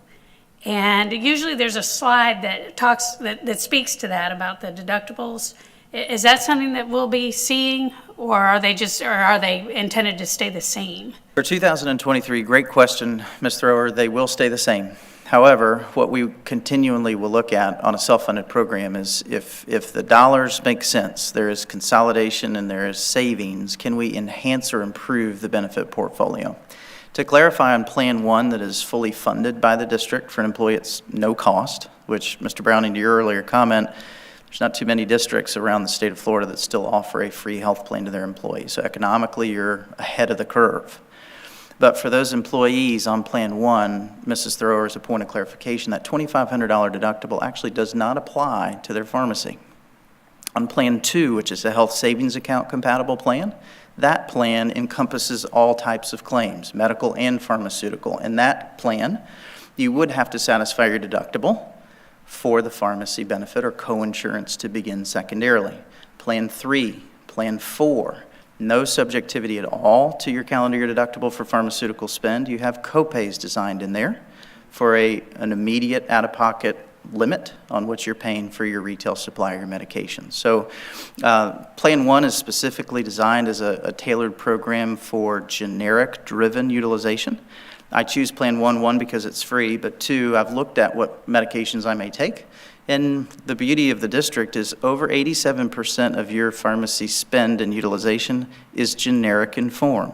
And usually there's a slide that speaks to that about the deductibles. Is that something that we'll be seeing, or are they intended to stay the same? For 2023, great question, Ms. Thrower. They will stay the same. However, what we continually will look at on a self-funded program is if the dollars make sense, there is consolidation and there is savings, can we enhance or improve the benefit portfolio? To clarify, on Plan 1 that is fully funded by the district for an employee at no cost, which, Mr. Browning, to your earlier comment, there's not too many districts around the state of Florida that still offer a free health plan to their employees. So economically, you're ahead of the curve. But for those employees on Plan 1, Mrs. Thrower, as a point of clarification, that $2,500 deductible actually does not apply to their pharmacy. On Plan 2, which is a health savings account compatible plan, that plan encompasses all types of claims, medical and pharmaceutical. In that plan, you would have to satisfy your deductible for the pharmacy benefit or co-insurance to begin secondarily. Plan 3, Plan 4, no subjectivity at all to your calendar year deductible for pharmaceutical spend. You have copays designed in there for an immediate out-of-pocket limit on what you're paying for your retail supply of your medication. So Plan 1 is specifically designed as a tailored program for generic-driven utilization. I choose Plan 1 because it's free, but 2, I've looked at what medications I may take. And the beauty of the district is over 87% of your pharmacy spend and utilization is generic in form.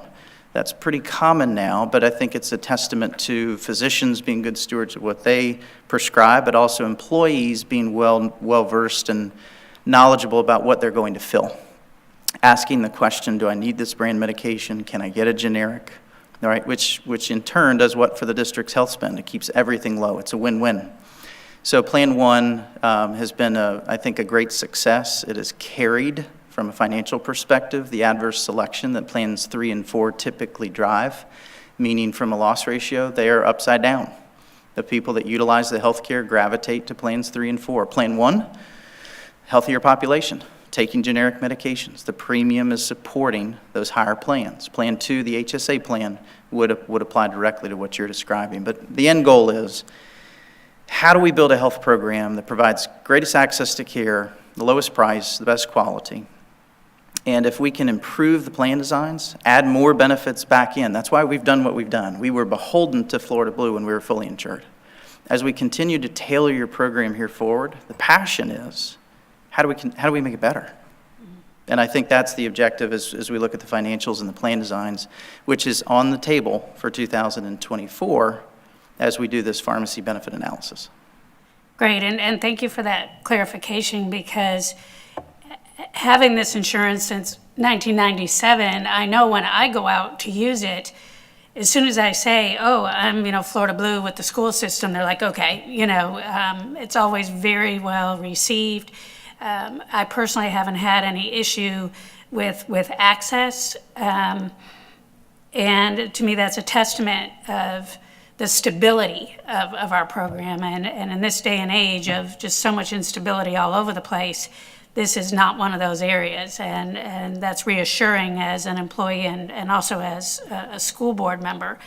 That's pretty common now, but I think it's a testament to physicians being good stewards of what they prescribe, but also employees being well-versed and knowledgeable about what they're going to fill. Asking the question, do I need this brand medication? Can I get a generic? All right, which in turn does what for the district's health spend? It keeps everything low. It's a win-win. So Plan 1 has been, I think, a great success. It has carried, from a financial perspective, the adverse selection that Plans 3 and 4 typically drive, meaning from a loss ratio, they are upside down. The people that utilize the health care gravitate to Plans 3 and 4. Plan 1, healthier population, taking generic medications. The premium is supporting those higher plans. Plan 2, the HSA plan, would apply directly to what you're describing. But the end goal is, how do we build a health program that provides greatest access to care, the lowest price, the best quality? And if we can improve the plan designs, add more benefits back in, that's why we've done what we've done. We were beholden to Florida Blue when we were fully insured. As we continue to tailor your program here forward, the passion is, how do we make it better? And I think that's the objective as we look at the financials and the plan designs, which is on the table for 2024 as we do this pharmacy benefit analysis. Great, and thank you for that clarification, because having this insurance since 1997, I know when I go out to use it, as soon as I say, oh, I'm, Florida Blue with the school system, they're like, okay, it's always very well received. I personally haven't had any issue with access, and to me, that's a testament of the stability of our program. And in this day and age of just so much instability all over the place, this is not one of those areas. And that's reassuring as an employee and also as a school board member.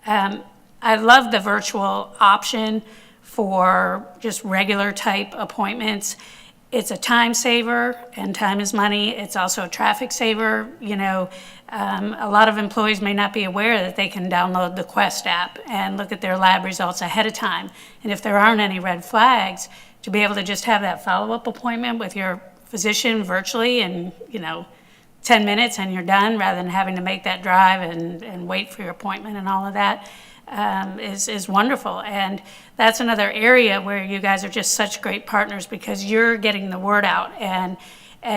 I love the virtual option for just regular type appointments. It's a time saver, and time is money. It's also a traffic saver. A lot of employees may not be aware that they can download the Quest app and look at their lab results ahead of time. And if there aren't any red flags, to be able to just have that follow-up appointment with your physician virtually in, 10 minutes and you're done, rather than having to make that drive and wait for your appointment and all of that, is wonderful. And that's another area where you guys are just such great partners, because you're getting the word out and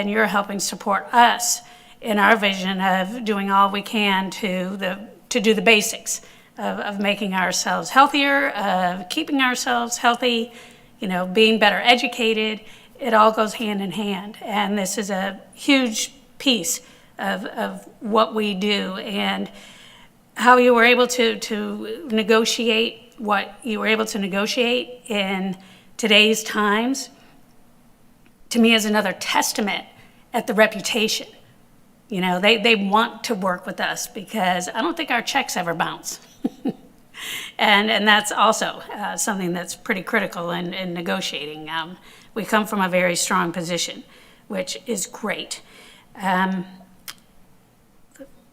you're helping support us in our vision of doing all we can to do the basics of making ourselves healthier, of keeping ourselves healthy, being better educated. It all goes hand in hand. And this is a huge piece of what we do, and how you were able to negotiate what you were able to negotiate in today's times, to me, is another testament at the reputation. They want to work with us, because I don't think our checks ever bounce. And that's also something that's pretty critical in negotiating. We come from a very strong position, which is great.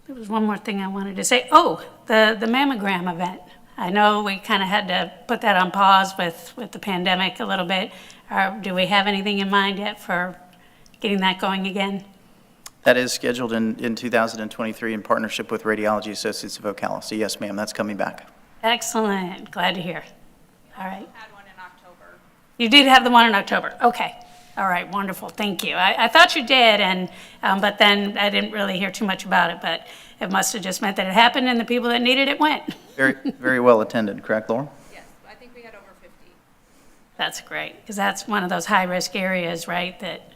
There was one more thing I wanted to say. Oh, the mammogram event. I know we kind of had to put that on pause with the pandemic a little bit. Do we have anything in mind yet for getting that going again? That is scheduled in 2023 in partnership with Radiology Associates of Ocala. So yes, ma'am, that's coming back. Excellent. Glad to hear. All right. Had one in October. You did have the one in October. Okay. All right. Wonderful. Thank you. I thought you did, but then I didn't really hear too much about it. But it must have just meant that it happened, and the people that needed it went. Very, very well attended, correct, Laura? Yes, I think we had over 50. That's great, because that's one of those high-risk areas, right, that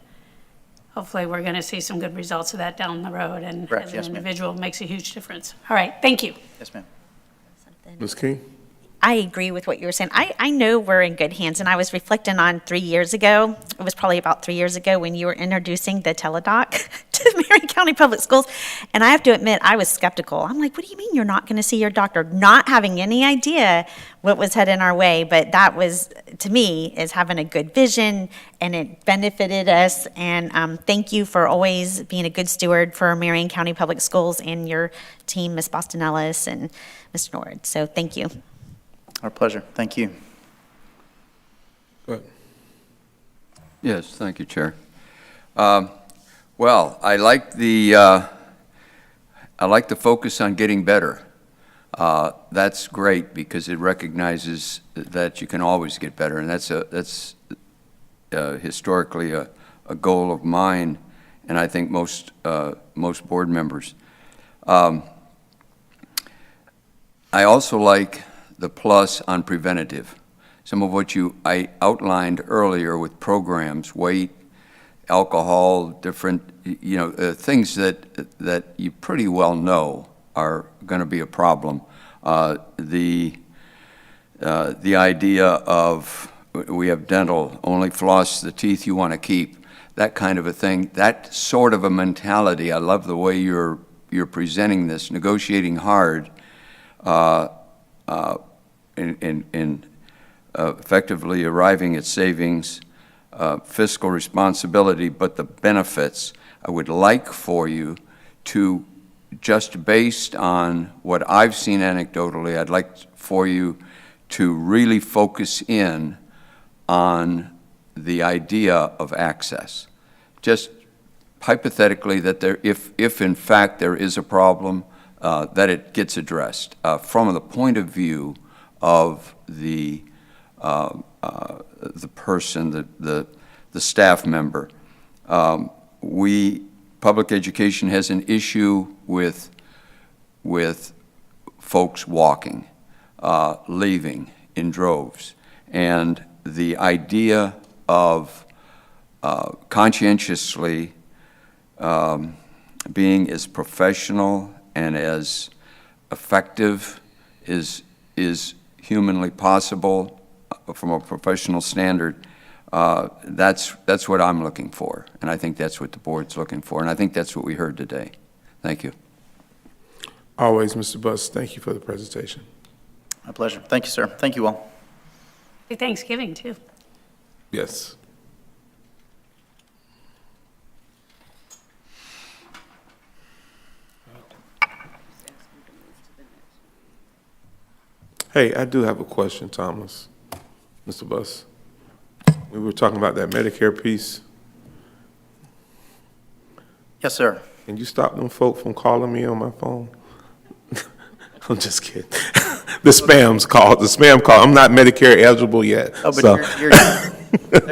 hopefully we're going to see some good results of that down the road, and Correct. as an Yes, ma'am. individual, it makes a huge difference. All right. Thank you. Yes, ma'am. Ms. King? I agree with what you were saying. I know we're in good hands, and I was reflecting on 3 years ago. It was probably about 3 years ago when you were introducing the teledoc to Marion County Public Schools, and I have to admit, I was skeptical. I'm like, what do you mean you're not going to see your doctor? Not having any idea what was heading our way, but that was, to me, is having a good vision, and it benefited us, and thank you for always being a good steward for Marion County Public Schools and your team, Ms. Boston Ellis and Mr. Nord, so thank you. Our pleasure. Thank you. Go ahead. Yes, thank you, Chair. Well, I like the I like the focus on getting better. That's great because it recognizes that you can always get better, and that's historically a goal of mine, and I think most board members. I also like the plus on preventative. Some of what I outlined earlier with programs, weight, alcohol, different, things that you pretty well know are going to be a problem. The idea of we have dental, only floss the teeth you want to keep, that kind of a thing, that sort of a mentality. I love the way you're presenting this, negotiating hard, in effectively arriving at savings, fiscal responsibility, but the benefits. I would like for you to, just based on what I've seen anecdotally, I'd like for you to really focus in on the idea of access. Just hypothetically that if in fact there is a problem, that it gets addressed from the point of view of the person, the staff member. Public education has an issue with folks walking, leaving in droves, and the idea of conscientiously being as professional and as effective is humanly possible from a professional standard. That's what I'm looking for, and I think that's what the board's looking for, and I think that's what we heard today. Thank you. Always, Mr. Buss, thank you for the presentation. My pleasure. Thank you, sir. Thank you all. Happy Thanksgiving, too. Yes. Hey, I do have a question, Thomas, Mr. Buss. We were talking about that Medicare piece. Yes, sir. Can you stop them folk from calling me on my phone? I'm just kidding. The spam call. I'm not Medicare eligible yet. Oh, but so.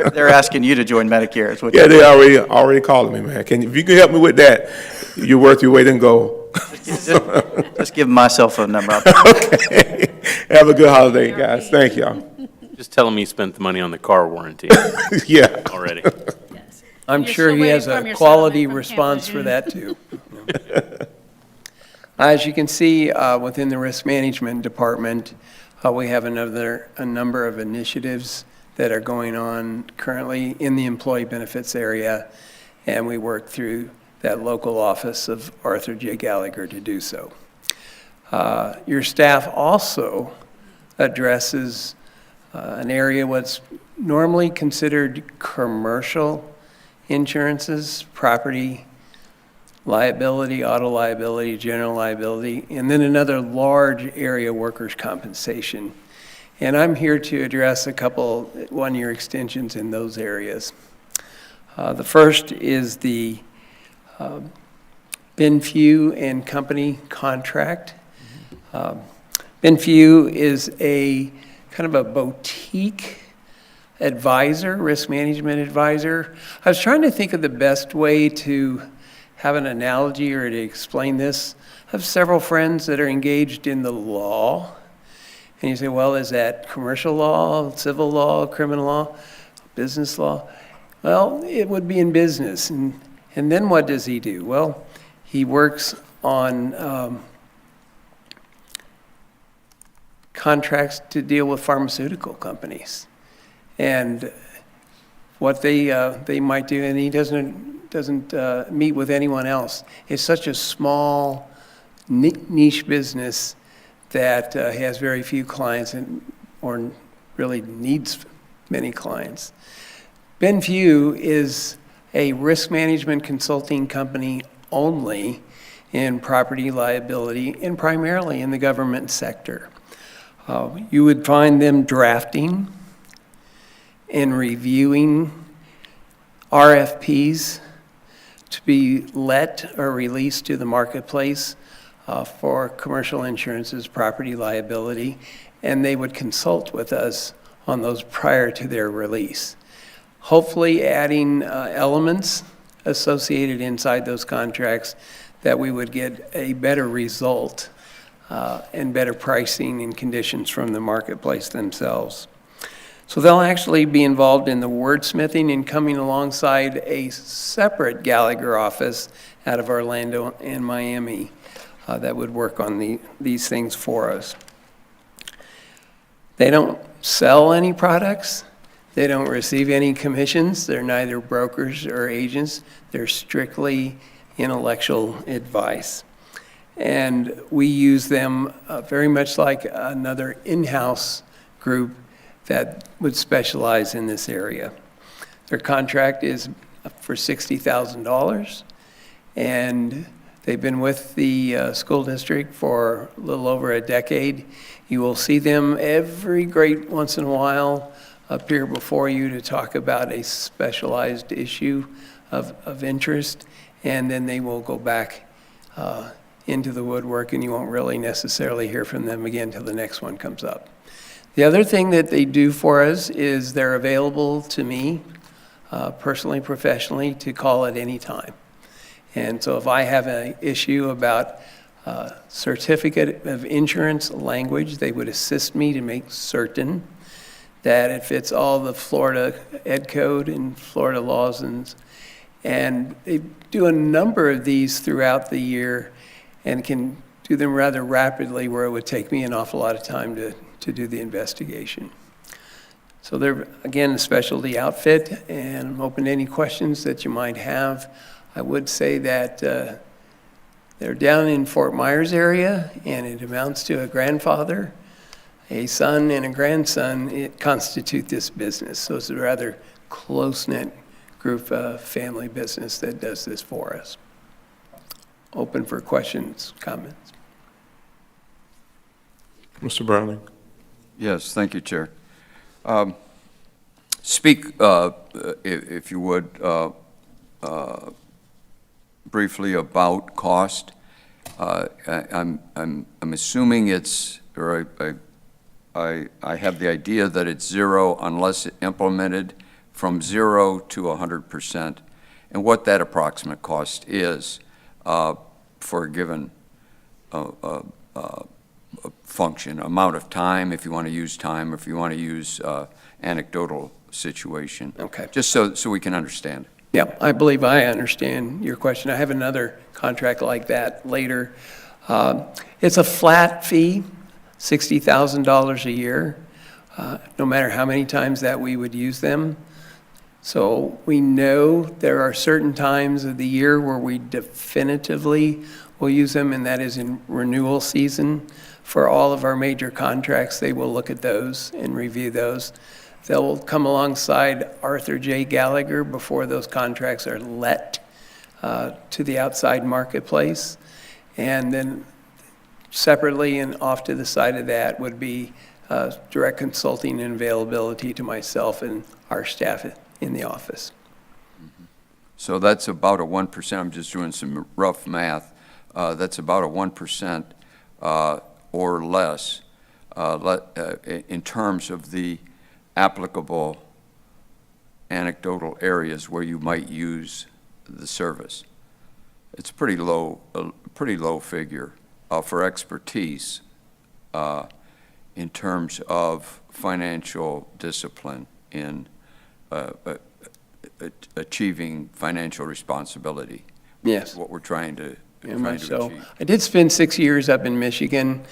they're asking you to join Medicare. Is what Yeah, they already calling me, man. If you can help me with that, you're worth your weight in gold. Just give my cell phone number out. Okay. Have a good holiday, guys. Thank y'all. Just tell him he spent the money on the car warranty Yeah. already. I'm You're sure still he waiting has from a your quality settlement from response for Camden. that, too. As you can see, within the risk management department, we have a number of initiatives that are going on currently in the employee benefits area, and we work through that local office of Arthur J. Gallagher to do so. Your staff also addresses an area what's normally considered commercial insurances, property, liability, auto liability, general liability, and then another large area, workers' compensation. And I'm here to address a couple one-year extensions in those areas. The first is the Benfew and Company contract. Benfew is a kind of a boutique advisor, risk management advisor. I was trying to think of the best way to have an analogy or to explain this. I have several friends that are engaged in the law. And you say, well, is that commercial law, civil law, criminal law, business law? Well, it would be in business. And then what does he do? Well, he works on contracts to deal with pharmaceutical companies. And what they might do, and he doesn't meet with anyone else. It's such a small niche business that has very few clients or really needs many clients. Benfew is a risk management consulting company only in property liability and primarily in the government sector. You would find them drafting and reviewing RFPs to be let or released to the marketplace for commercial insurances, property liability, and they would consult with us on those prior to their release. Hopefully adding elements associated inside those contracts that we would get a better result and better pricing and conditions from the marketplace themselves. So they'll actually be involved in the wordsmithing and coming alongside a separate Gallagher office out of Orlando and Miami that would work on these things for us. They don't sell any products. They don't receive any commissions. They're neither brokers or agents. They're strictly intellectual advice. And we use them very much like another in-house group that would specialize in this area. Their contract is for $60,000, and they've been with the school district for a little over a decade. You will see them every great once in a while appear before you to talk about a specialized issue of interest, and then they will go back into the woodwork, and you won't really necessarily hear from them again until the next one comes up. The other thing that they do for us is they're available to me, personally, professionally, to call at any time. And so if I have an issue about certificate of insurance language, they would assist me to make certain that it fits all the Florida Ed Code and Florida laws. And they do a number of these throughout the year and can do them rather rapidly, where it would take me an awful lot of time to do the investigation. So they're, again, a specialty outfit, and I'm open to any questions that you might have. I would say that they're down in Fort Myers area, and it amounts to a grandfather, a son, and a grandson. It constitute this business. So it's a rather close-knit group of family business that does this for us. Open for questions, comments. Mr. Browning. Yes, thank you, Chair. Speak, if you would, briefly about cost. I'm assuming it's, or I have the idea that it's zero unless implemented, from 0 to 100%, and what that approximate cost is for a given function, amount of time, if you want to use time, or if you want to use anecdotal situation. Okay. Just so we can understand. Yeah, I believe I understand your question. I have another contract like that later. It's a flat fee, $60,000 a year, no matter how many times that we would use them. So we know there are certain times of the year where we definitively will use them, and that is in renewal season. For all of our major contracts, they will look at those and review those. They'll come alongside Arthur J. Gallagher before those contracts are let to the outside marketplace. And then separately and off to the side of that would be direct consulting and availability to myself and our staff in the office. So that's about a 1%. I'm just doing some rough math. That's about a 1% or less in terms of the applicable anecdotal areas where you might use the service. It's a pretty low figure for expertise in terms of financial discipline in achieving financial responsibility. Yes. What we're trying to So achieve. I did spend 6 years up in Michigan,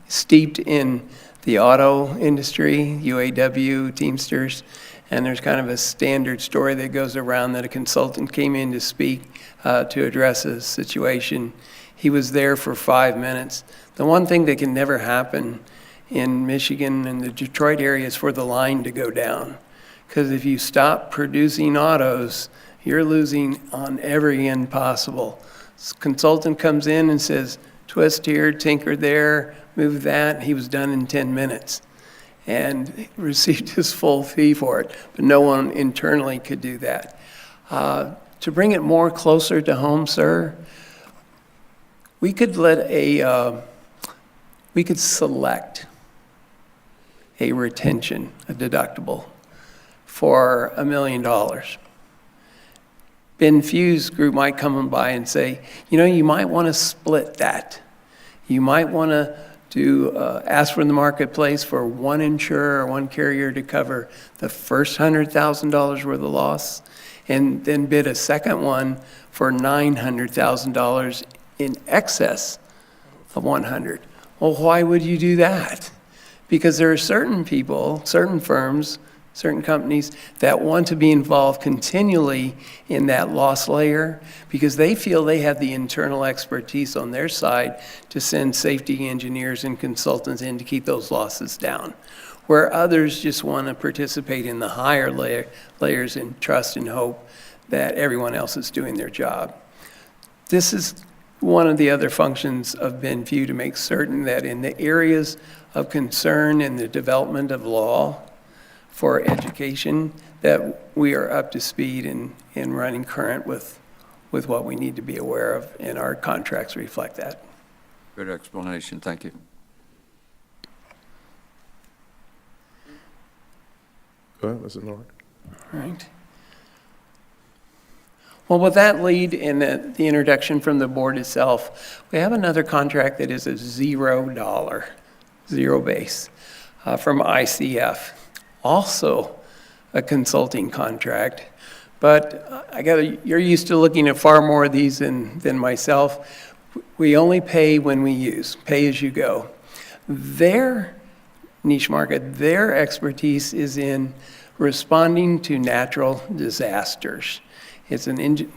steeped in the auto industry, UAW, Teamsters, and there's kind of a standard story that goes around that a consultant came in to speak to address a situation. He was there for 5 minutes. The one thing that can never happen in Michigan and the Detroit area is for the line to go down. Because if you stop producing autos, you're losing on every end possible. Consultant comes in and says, twist here, tinker there, move that. He was done in 10 minutes and received his full fee for it. But no one internally could do that. To bring it more closer to home, sir, we could select a retention, a deductible, for $1 million. Ben Few's group might come by and say, you know, you might want to split that. You might want to ask for in the marketplace for one insurer or one carrier to cover the first $100,000 worth of loss, and then bid a second one for $900,000 in excess of 100. Well, why would you do that? Because there are certain people, certain firms, certain companies that want to be involved continually in that loss layer because they feel they have the internal expertise on their side to send safety engineers and consultants in to keep those losses down. Where others just want to participate in the higher layers and trust and hope that everyone else is doing their job. This is one of the other functions of Ben Few, to make certain that in the areas of concern in the development of law for education, that we are up to speed and running current with what we need to be aware of, and our contracts reflect that. Good explanation, thank you. Go ahead, Mr. Norwood. All right. Well, with that lead and the introduction from the board itself, we have another contract that is a $0, zero base, from ICF. Also a consulting contract, but you're used to looking at far more of these than myself. We only pay when we use, pay as you go. Their niche market, their expertise is in responding to natural disasters. It's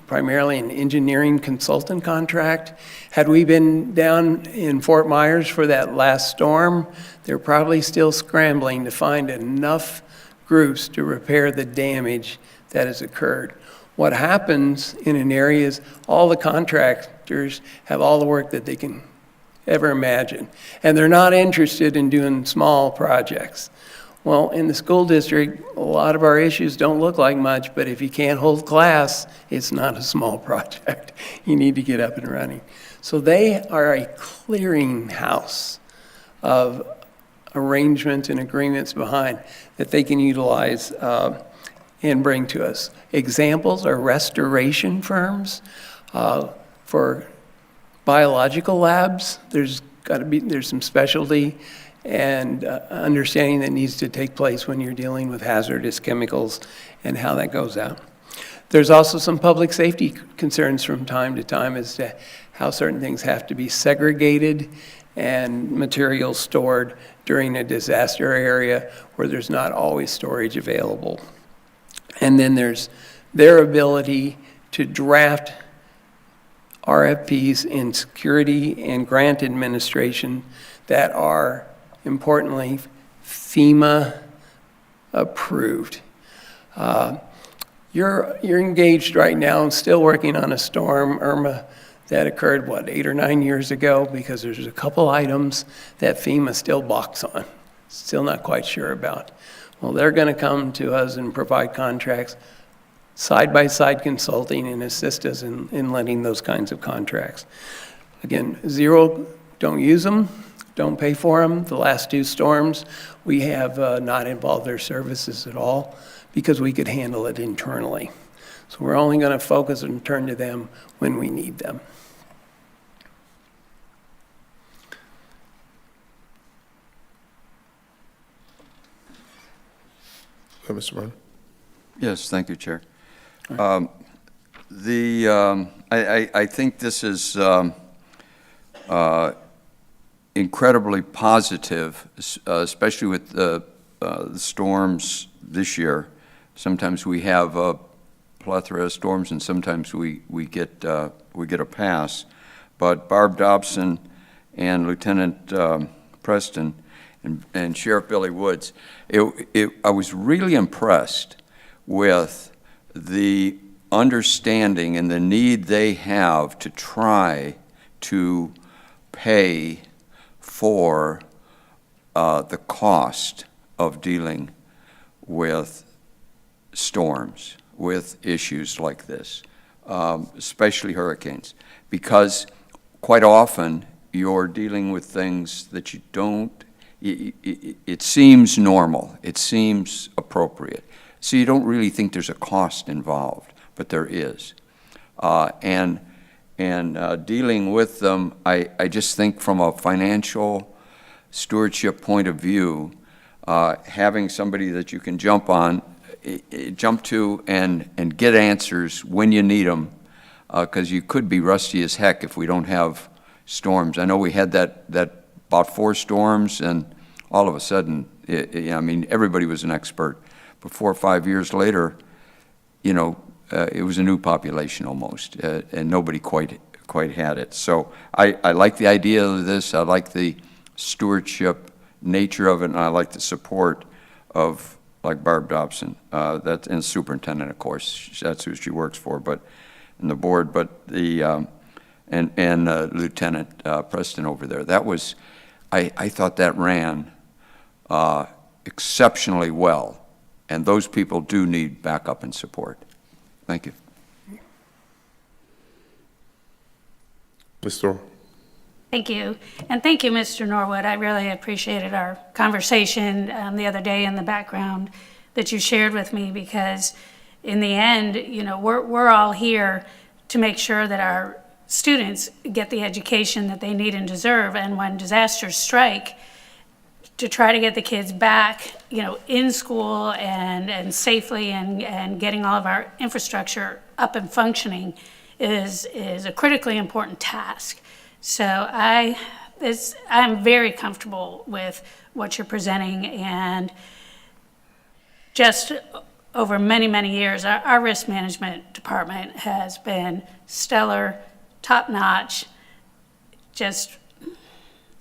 primarily an engineering consultant contract. Had we been down in Fort Myers for that last storm, they're probably still scrambling to find enough groups to repair the damage that has occurred. What happens in an area is all the contractors have all the work that they can ever imagine, and they're not interested in doing small projects. Well, in the school district, a lot of our issues don't look like much, but if you can't hold class, it's not a small project. You need to get up and running. So they are a clearinghouse of arrangements and agreements behind that they can utilize and bring to us. Examples are restoration firms for biological labs. There's some specialty and understanding that needs to take place when you're dealing with hazardous chemicals and how that goes out. There's also some public safety concerns from time to time as to how certain things have to be segregated and materials stored during a disaster area where there's not always storage available. And then there's their ability to draft RFPs in security and grant administration that are, importantly, FEMA approved. You're engaged right now and still working on a storm, Irma, that occurred, 8 or 9 years ago, because there's a couple items that FEMA still balks on, still not quite sure about. Well, they're going to come to us and provide contracts, side-by-side consulting, and assist us in letting those kinds of contracts. Again, zero, don't use them, don't pay for them. The last 2 storms, we have not involved their services at all because we could handle it internally. So we're only going to focus and turn to them when we need them. Mr. Brown. Yes, thank you, Chair. I think this is incredibly positive, especially with the storms this year. Sometimes we have a plethora of storms, and sometimes we get a pass. But Barb Dobson and Lieutenant Preston and Sheriff Billy Woods, I was really impressed with the understanding and the need they have to try to pay for the cost of dealing with storms, with issues like this, especially hurricanes, because quite often, you're dealing with things that you don't, it seems normal, it seems appropriate. So you don't really think there's a cost involved, but there is. And dealing with them, I just think from a financial stewardship point of view, having somebody that you can jump to and get answers when you need them, because you could be rusty as heck if we don't have storms. I know we had that about 4 storms, and all of a sudden, I mean, everybody was an expert. But 4 or 5 years later, you know, it was a new population almost, and nobody quite had it. So I like the idea of this. I like the stewardship nature of it, and I like the support of, like Barb Dobson, and superintendent, of course, that's who she works for, but in the board, but the and Lieutenant Preston over there. That was, I thought that ran exceptionally well, and those people do need backup and support. Thank you. Ms. Thor. Thank you. And thank you, Mr. Norwood. I really appreciated our conversation the other day in the background that you shared with me, because in the end, you know, we're all here to make sure that our students get the education that they need and deserve. And when disasters strike, to try to get the kids back, you know, in school and safely and getting all of our infrastructure up and functioning is a critically important task. So I'm very comfortable with what you're presenting, and just over many, many years, our risk management department has been stellar, top-notch, just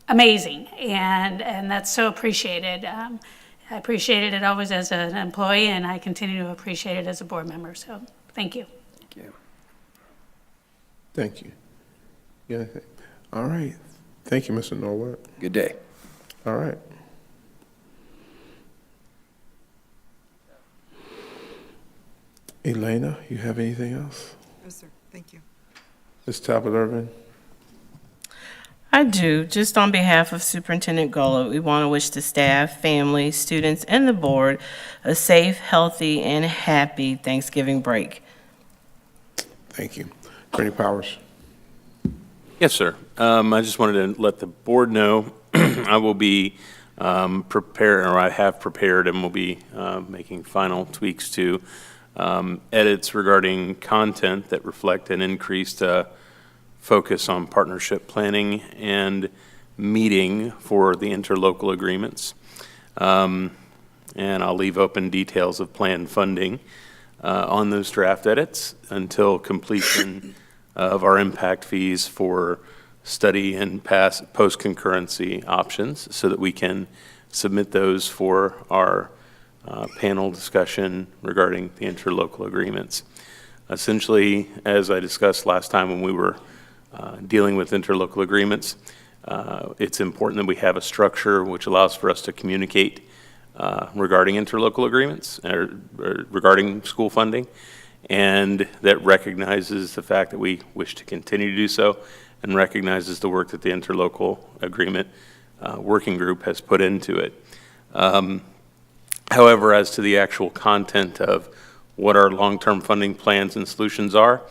amazing, and that's so appreciated. I appreciated it always as an employee, and I continue to appreciate it as a board member, so thank you. Thank you. Thank you. Yeah. All right. Thank you, Mr. Norwood. Good day. All right. Elena, you have anything else? No, sir. Thank you. Ms. Talbot Irvin? I do. Just on behalf of Superintendent Gullett, we want to wish the staff, family, students, and the board a safe, healthy, and happy Thanksgiving break. Thank you. Attorney Powers? Yes, sir. I just wanted to let the board know I will be prepared, or I have prepared, and will be making final tweaks to edits regarding content that reflect an increased focus on partnership planning and meeting for the interlocal agreements. And I'll leave open details of planned funding on those draft edits until completion of our impact fees for study and post-concurrency options, so that we can submit those for our panel discussion regarding the interlocal agreements. Essentially, as I discussed last time when we were dealing with interlocal agreements, it's important that we have a structure which allows for us to communicate regarding interlocal agreements or regarding school funding, and that recognizes the fact that we wish to continue to do so, and recognizes the work that the interlocal agreement working group has put into it. However, as to the actual content of what our long-term funding plans and solutions are,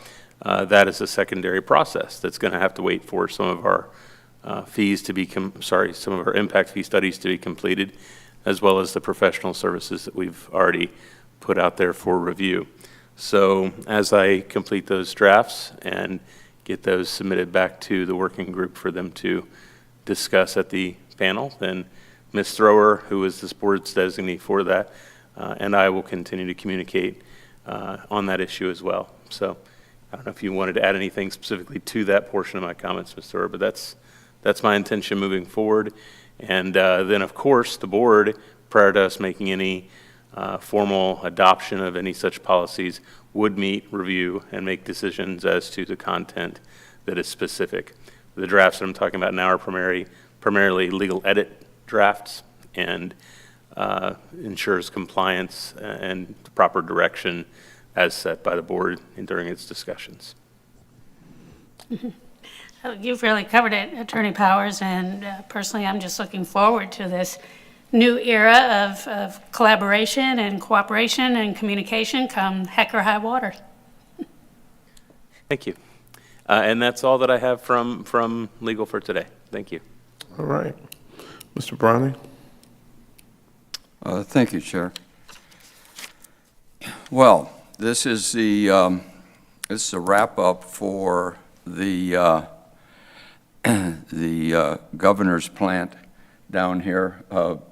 that is a secondary process that's going to have to wait for some of our fees to be, some of our impact fee studies to be completed, as well as the professional services that we've already put out there for review. So as I complete those drafts and get those submitted back to the working group for them to discuss at the panel, then Ms. Thrower, who is this board's designee for that, and I will continue to communicate on that issue as well. So I don't know if you wanted to add anything specifically to that portion of my comments, Ms. Thrower, but that's my intention moving forward. And then, of course, the board, prior to us making any formal adoption of any such policies, would meet, review, and make decisions as to the content that is specific. The drafts that I'm talking about now are primarily legal edit drafts, and ensures compliance and proper direction as set by the board during its discussions. You've really covered it, Attorney Powers, and personally, I'm just looking forward to this new era of collaboration and cooperation and communication come heck or high water. Thank you. And that's all that I have from legal for today. Thank you. All right. Mr. Browning? Thank you, Chair. Well, this is a wrap-up for the governor's plant down here.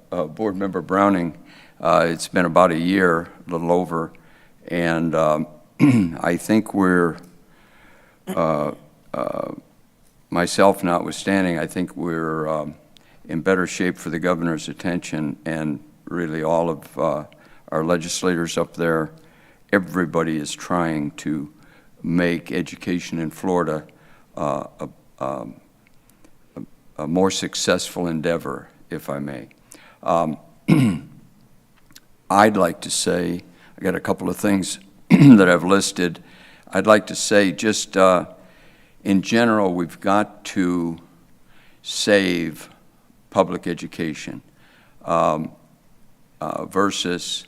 Board Member Browning, it's been about a year, a little over, and I think we're, myself notwithstanding, I think we're in better shape for the governor's attention, and really all of our legislators up there. Everybody is trying to make education in Florida a more successful endeavor, if I may. I'd like to say, I got a couple of things that I've listed. I'd like to say just in general, we've got to save public education versus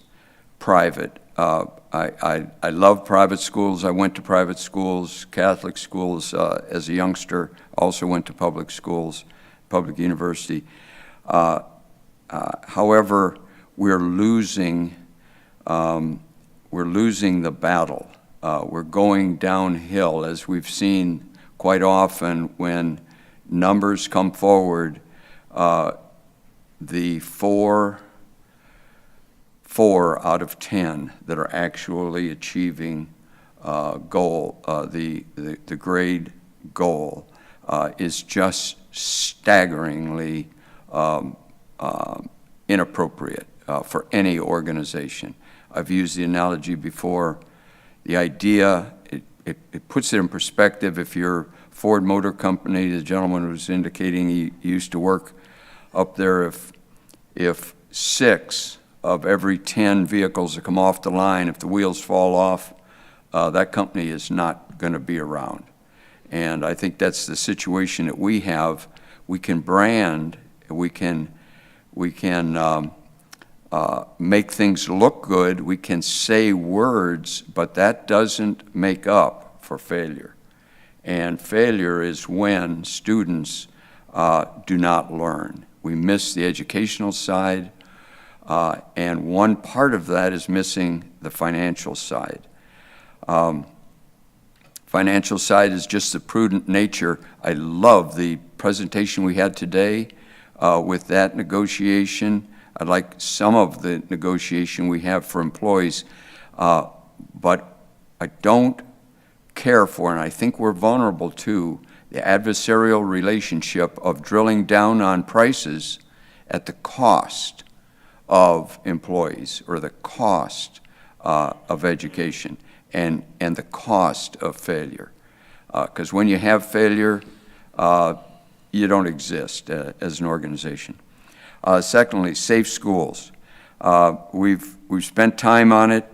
private. I love private schools. I went to private schools, Catholic schools as a youngster. Also went to public schools, public university. However, we're losing the battle. We're going downhill, as we've seen quite often when numbers come forward. The four out of 10 that are actually achieving goal, the grade goal, is just staggeringly inappropriate for any organization. I've used the analogy before. The idea, it puts it in perspective. If you're Ford Motor Company, the gentleman was indicating he used to work up there, if 6 of every 10 vehicles that come off the line, if the wheels fall off, that company is not going to be around. And I think that's the situation that we have. We can brand, we can make things look good, we can say words, but that doesn't make up for failure. And failure is when students do not learn. We miss the educational side, and one part of that is missing the financial side. Financial side is just the prudent nature. I love the presentation we had today with that negotiation. I like some of the negotiation we have for employees, but I don't care for, and I think we're vulnerable to, the adversarial relationship of drilling down on prices at the cost of employees or the cost of education and the cost of failure. Because when you have failure, you don't exist as an organization. Secondly, safe schools. We've spent time on it.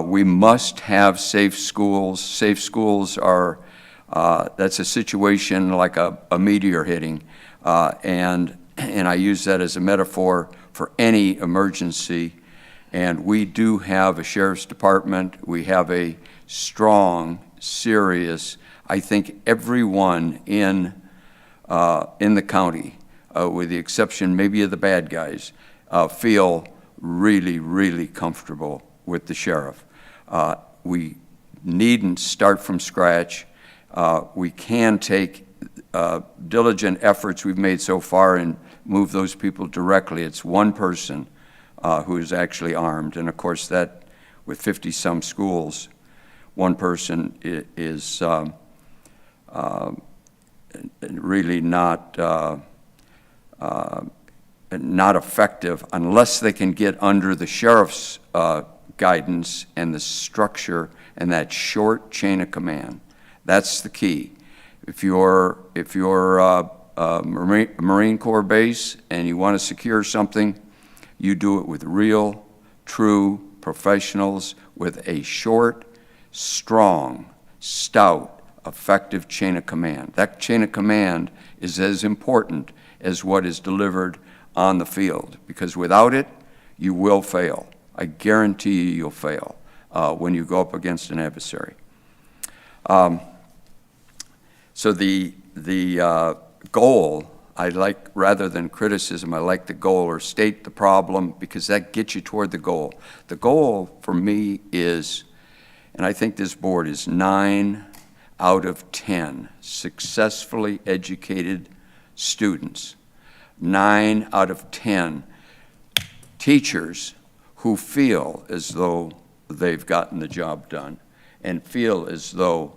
We must have safe schools. Safe schools are, that's a situation like a meteor hitting, and I use that as a metaphor for any emergency. And we do have a sheriff's department. We have a strong, serious, I think everyone in the county, with the exception maybe of the bad guys, feel really, really comfortable with the sheriff. We needn't start from scratch. We can take diligent efforts we've made so far and move those people directly. It's one person who is actually armed. And of course that, with 50-some schools, one person is really not effective unless they can get under the sheriff's guidance and the structure and that short chain of command. That's the key. If you're a Marine Corps base and you want to secure something, you do it with real, true professionals with a short, strong, stout effective chain of command. That chain of command is as important as what is delivered on the field, because without it, you will fail. I guarantee you you'll fail when you go up against an adversary. So the goal, I like, rather than criticism, I like the goal, or state the problem, because that gets you toward the goal. The goal for me is, and I think this board is 9 out of 10 successfully educated students, 9 out of 10 teachers who feel as though they've gotten the job done and feel as though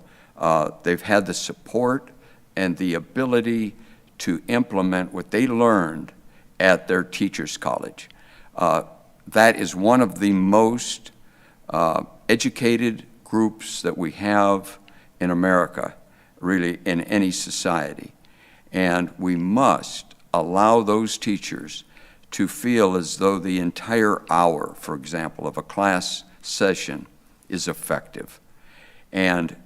they've had the support and the ability to implement what they learned at their teacher's college. That is one of the most educated groups that we have in America, really in any society. And we must allow those teachers to feel as though the entire hour, for example, of a class session is effective. And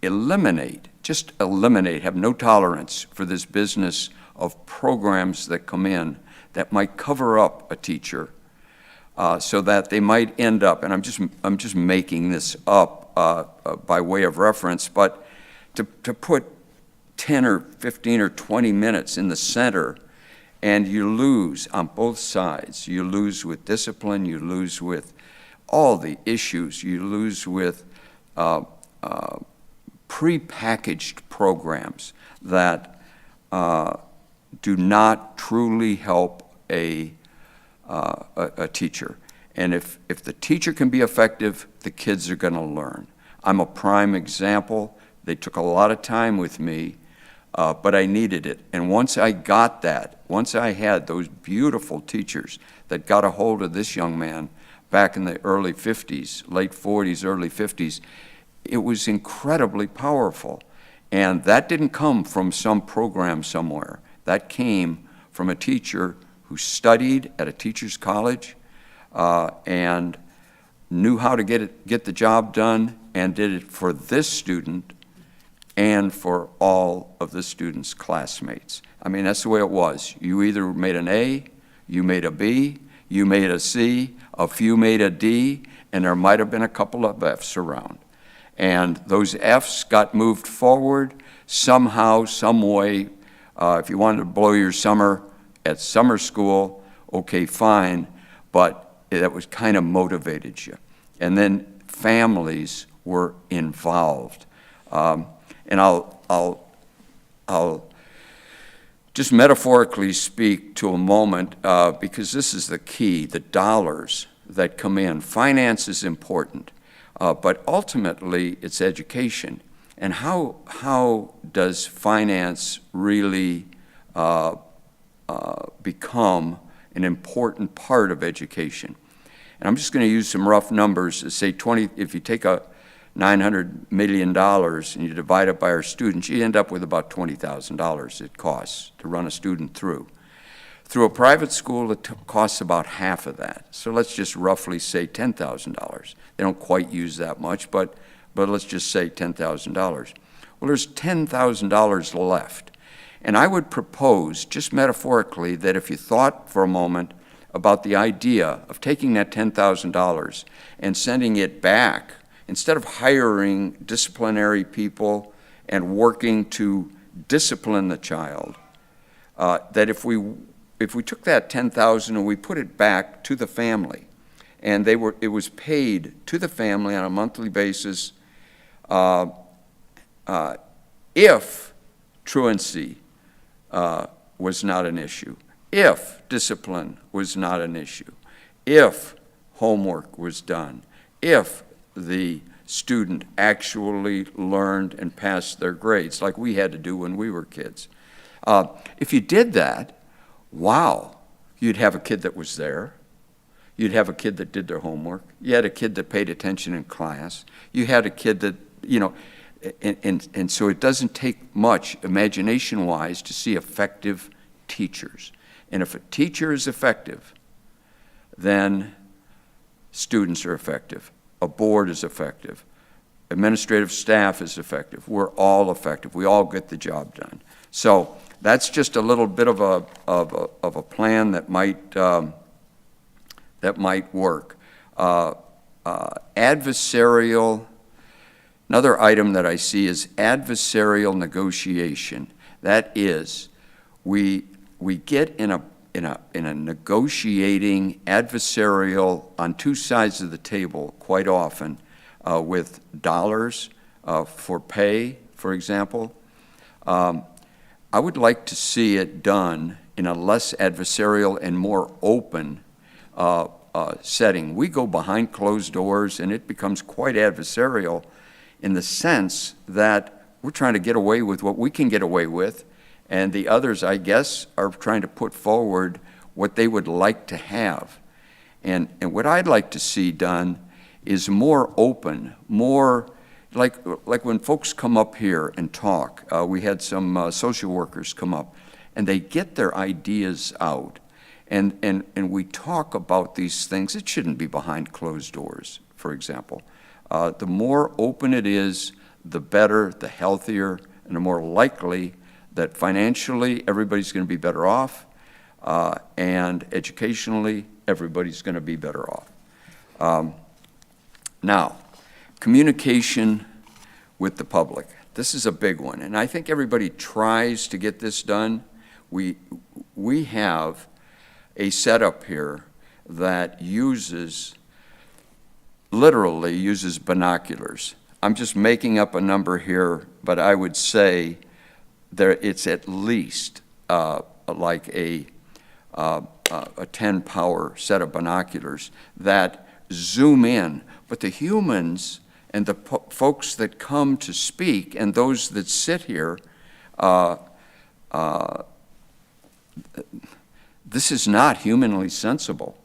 eliminate, just eliminate, have no tolerance for this business of programs that come in that might cover up a teacher so that they might end up, and I'm just making this up by way of reference, but to put 10 or 15 or 20 minutes in the center, and you lose on both sides. You lose with discipline, you lose with all the issues, you lose with prepackaged programs that do not truly help a teacher. And if the teacher can be effective, the kids are going to learn. I'm a prime example. They took a lot of time with me, but I needed it. And once I got that, once I had those beautiful teachers that got a hold of this young man back in the early 50s, late 40s, early 50s, it was incredibly powerful. And that didn't come from some program somewhere. That came from a teacher who studied at a teacher's college and knew how to get the job done, and did it for this student and for all of the students' classmates. I mean, that's the way it was. You either made an A, you made a B, you made a C, a few made a D, and there might have been a couple of Fs around. And those Fs got moved forward somehow, some way. If you wanted to blow your summer at summer school, okay, fine, but that was kind of motivated you. And then families were involved. And I'll just metaphorically speak to a moment, because this is the key, the dollars that come in. Finance is important, but ultimately it's education. And how does finance really become an important part of education? And I'm just going to use some rough numbers to say if you take a $900 million and you divide it by our students, you end up with about $20,000 it costs to run a student through. Through a private school, it costs about half of that. So let's just roughly say $10,000. They don't quite use that much, but let's just say $10,000. Well, there's $10,000 left. And I would propose, just metaphorically, that if you thought for a moment about the idea of taking that $10,000 and sending it back, instead of hiring disciplinary people and working to discipline the child, that if we took that $10,000 and we put it back to the family, and it was paid to the family on a monthly basis, if truancy was not an issue, if discipline was not an issue, if homework was done, if the student actually learned and passed their grades like we had to do when we were kids. If you did that, wow, you'd have a kid that was there. You'd have a kid that did their homework. You had a kid that paid attention in class. You had a kid that, and so it doesn't take much imagination-wise to see effective teachers. And if a teacher is effective, then students are effective. A board is effective. administrative staff is effective. We're all effective. We all get the job done. So that's just a little bit of a plan that might work. Adversarial. Another item that I see is adversarial negotiation. That is, we get in a negotiating adversarial on two sides of the table quite often with dollars for pay, for example. I would like to see it done in a less adversarial and more open setting. We go behind closed doors and it becomes quite adversarial in the sense that we're trying to get away with what we can get away with, and the others, I guess, are trying to put forward what they would like to have. And what I'd like to see done is more open, more like when folks come up here and talk. We had some social workers come up, and they get their ideas out. And we talk about these things. It shouldn't be behind closed doors, for example. The more open it is, the better, the healthier, and the more likely that financially everybody's going to be better off, and educationally everybody's going to be better off. Now, communication with the public. This is a big one, and I think everybody tries to get this done. We have a setup here that literally uses binoculars. I'm just making up a number here, but I would say it's at least like a 10 power set of binoculars that zoom in. But the humans and the folks that come to speak and those that sit here, this is not humanly sensible.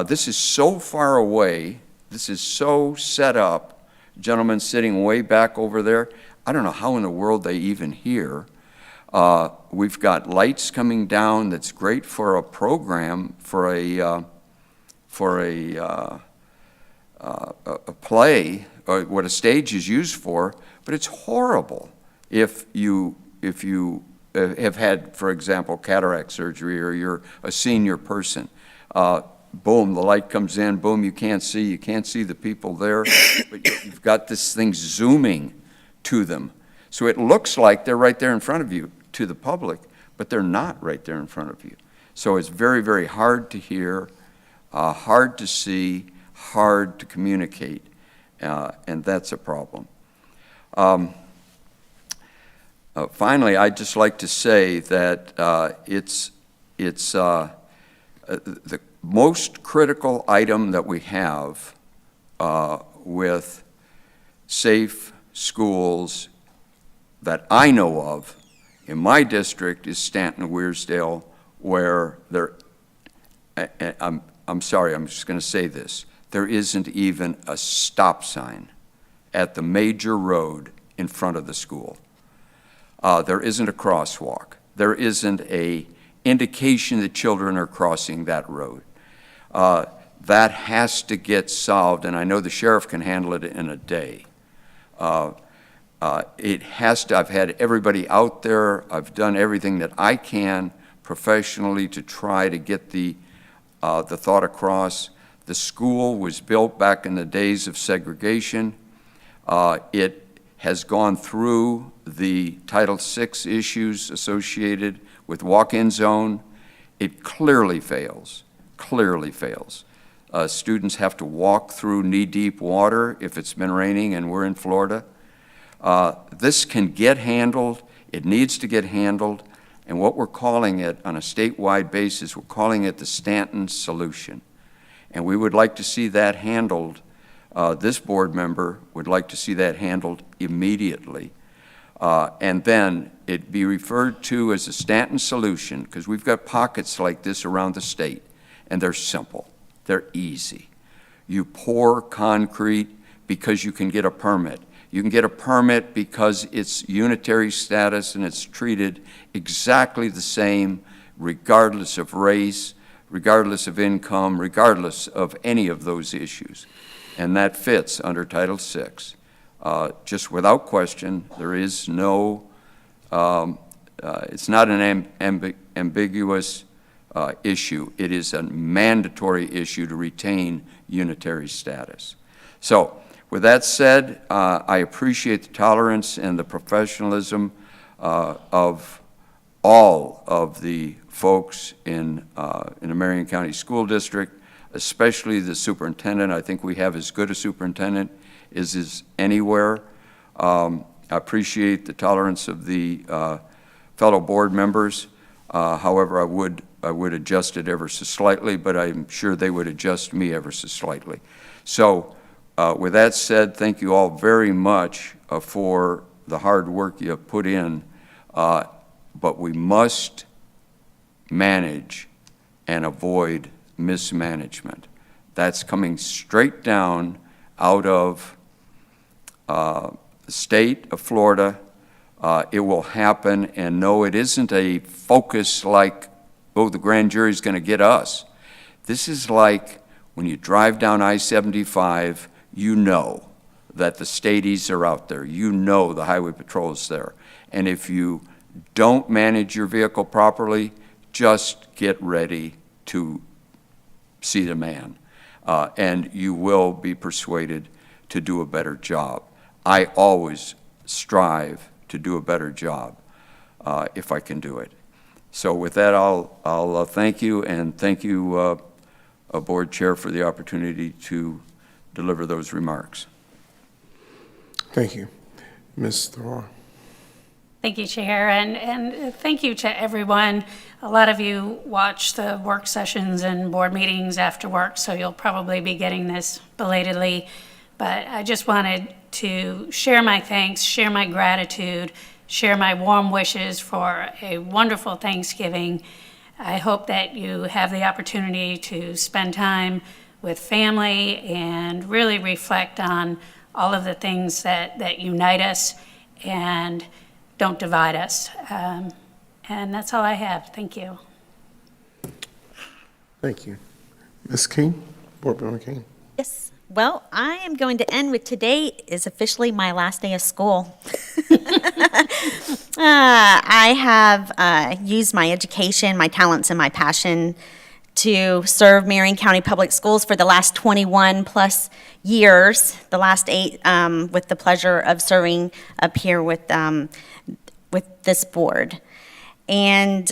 This is so far away. This is so set up. Gentlemen sitting way back over there, I don't know how in the world they even hear. We've got lights coming down that's great for a program, for a play, or what a stage is used for, but it's horrible if you have had, for example, cataract surgery, or you're a senior person. Boom, the light comes in, boom, you can't see the people there, but you've got this thing zooming to them. So it looks like they're right there in front of you to the public, but they're not right there in front of you. So it's very, very hard to hear, hard to see, hard to communicate, and that's a problem. Finally, I'd just like to say that it's the most critical item that we have with safe schools that I know of in my district is Stanton-Weirsdale, where I'm sorry, I'm just going to say this. There isn't even a stop sign at the major road in front of the school. There isn't a crosswalk. There isn't a indication that children are crossing that road. That has to get solved, and I know the sheriff can handle it in a day. It has to. I've had everybody out there. I've done everything that I can professionally to try to get the thought across. The school was built back in the days of segregation. It has gone through the Title VI issues associated with walk-in zone. It clearly fails, Students have to walk through knee-deep water if it's been raining and we're in Florida. This can get handled. It needs to get handled. And what we're calling it on a statewide basis, we're calling it the Stanton Solution. And we would like to see that handled. This board member would like to see that handled immediately. And then it be referred to as a Stanton Solution, because we've got pockets like this around the state, and they're simple. They're easy. You pour concrete because you can get a permit. You can get a permit because it's unitary status and it's treated exactly the same, regardless of race, regardless of income, regardless of any of those issues. And that fits under Title VI. just without question, there is no, it's not an ambiguous issue. It is a mandatory issue to retain unitary status. So, with that said, I appreciate the tolerance and the professionalism of all of the folks in the Marion County School District, especially the superintendent. I think we have as good a superintendent as is anywhere. I appreciate the tolerance of the fellow board members. However, I would adjust it ever so slightly, but I'm sure they would adjust me ever so slightly. So, with that said, thank you all very much for the hard work you have put in, but we must manage and avoid mismanagement. That's coming straight down out of the state of Florida. It will happen, and no, it isn't a focus like, oh, the grand jury's going to get us. This is like when you drive down I-75, you know that the stadies are out there. You know the highway patrol is there. And if you don't manage your vehicle properly, just get ready to see the man. And you will be persuaded to do a better job. I always strive to do a better job if I can do it. So with that, I'll thank you, and thank you, Board Chair, for the opportunity to deliver those remarks. Thank you. Ms. Thorne. Thank you, Chair, and thank you to everyone. A lot of you watch the work sessions and board meetings after work, so you'll probably be getting this belatedly. But I just wanted to share my thanks, share my gratitude, share my warm wishes for a wonderful Thanksgiving. I hope that you have the opportunity to spend time with family and really reflect on all of the things that unite us and don't divide us. And that's all I have. Thank you. Thank you. Ms. King, Board Member King. Yes. Well, I am going to end with today is officially my last day of school. I have used my education, my talents, and my passion to serve Marion County Public Schools for the last 21 plus years, the last 8 with the pleasure of serving up here with this board. And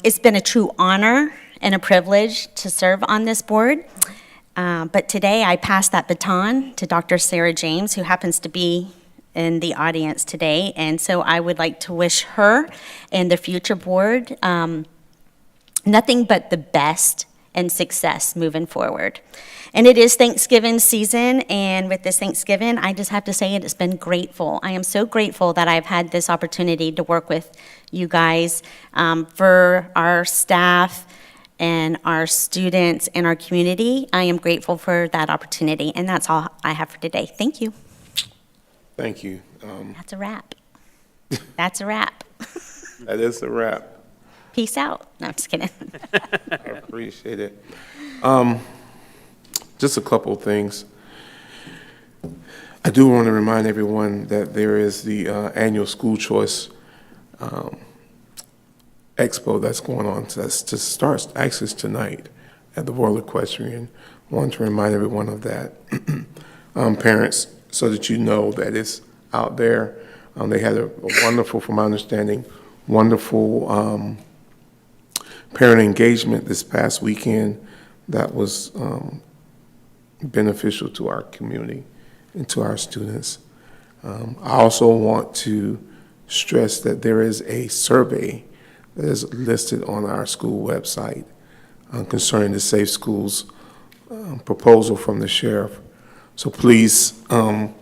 it's been a true honor and a privilege to serve on this board. But today I pass that baton to Dr. Sarah James, who happens to be in the audience today. And so I would like to wish her and the future board nothing but the best and success moving forward. And it is Thanksgiving season, and with this Thanksgiving, I just have to say it's been grateful. I am so grateful that I've had this opportunity to work with you guys, for our staff and our students and our community. I am grateful for that opportunity, and that's all I have for today. Thank you. Thank you. That's a wrap. That's a wrap. That is a wrap. Peace out. No, I'm just kidding. I appreciate it. Just a couple of things. I do want to remind everyone that there is the annual school choice expo that's going on. That's to start actually tonight at the Royal Equestrian. I want to remind everyone of that. Parents, so that you know that it's out there. They had a wonderful, from my understanding, wonderful parent engagement this past weekend that was beneficial to our community and to our students. I also want to stress that there is a survey that is listed on our school website concerning the Safe Schools proposal from the sheriff. So please, the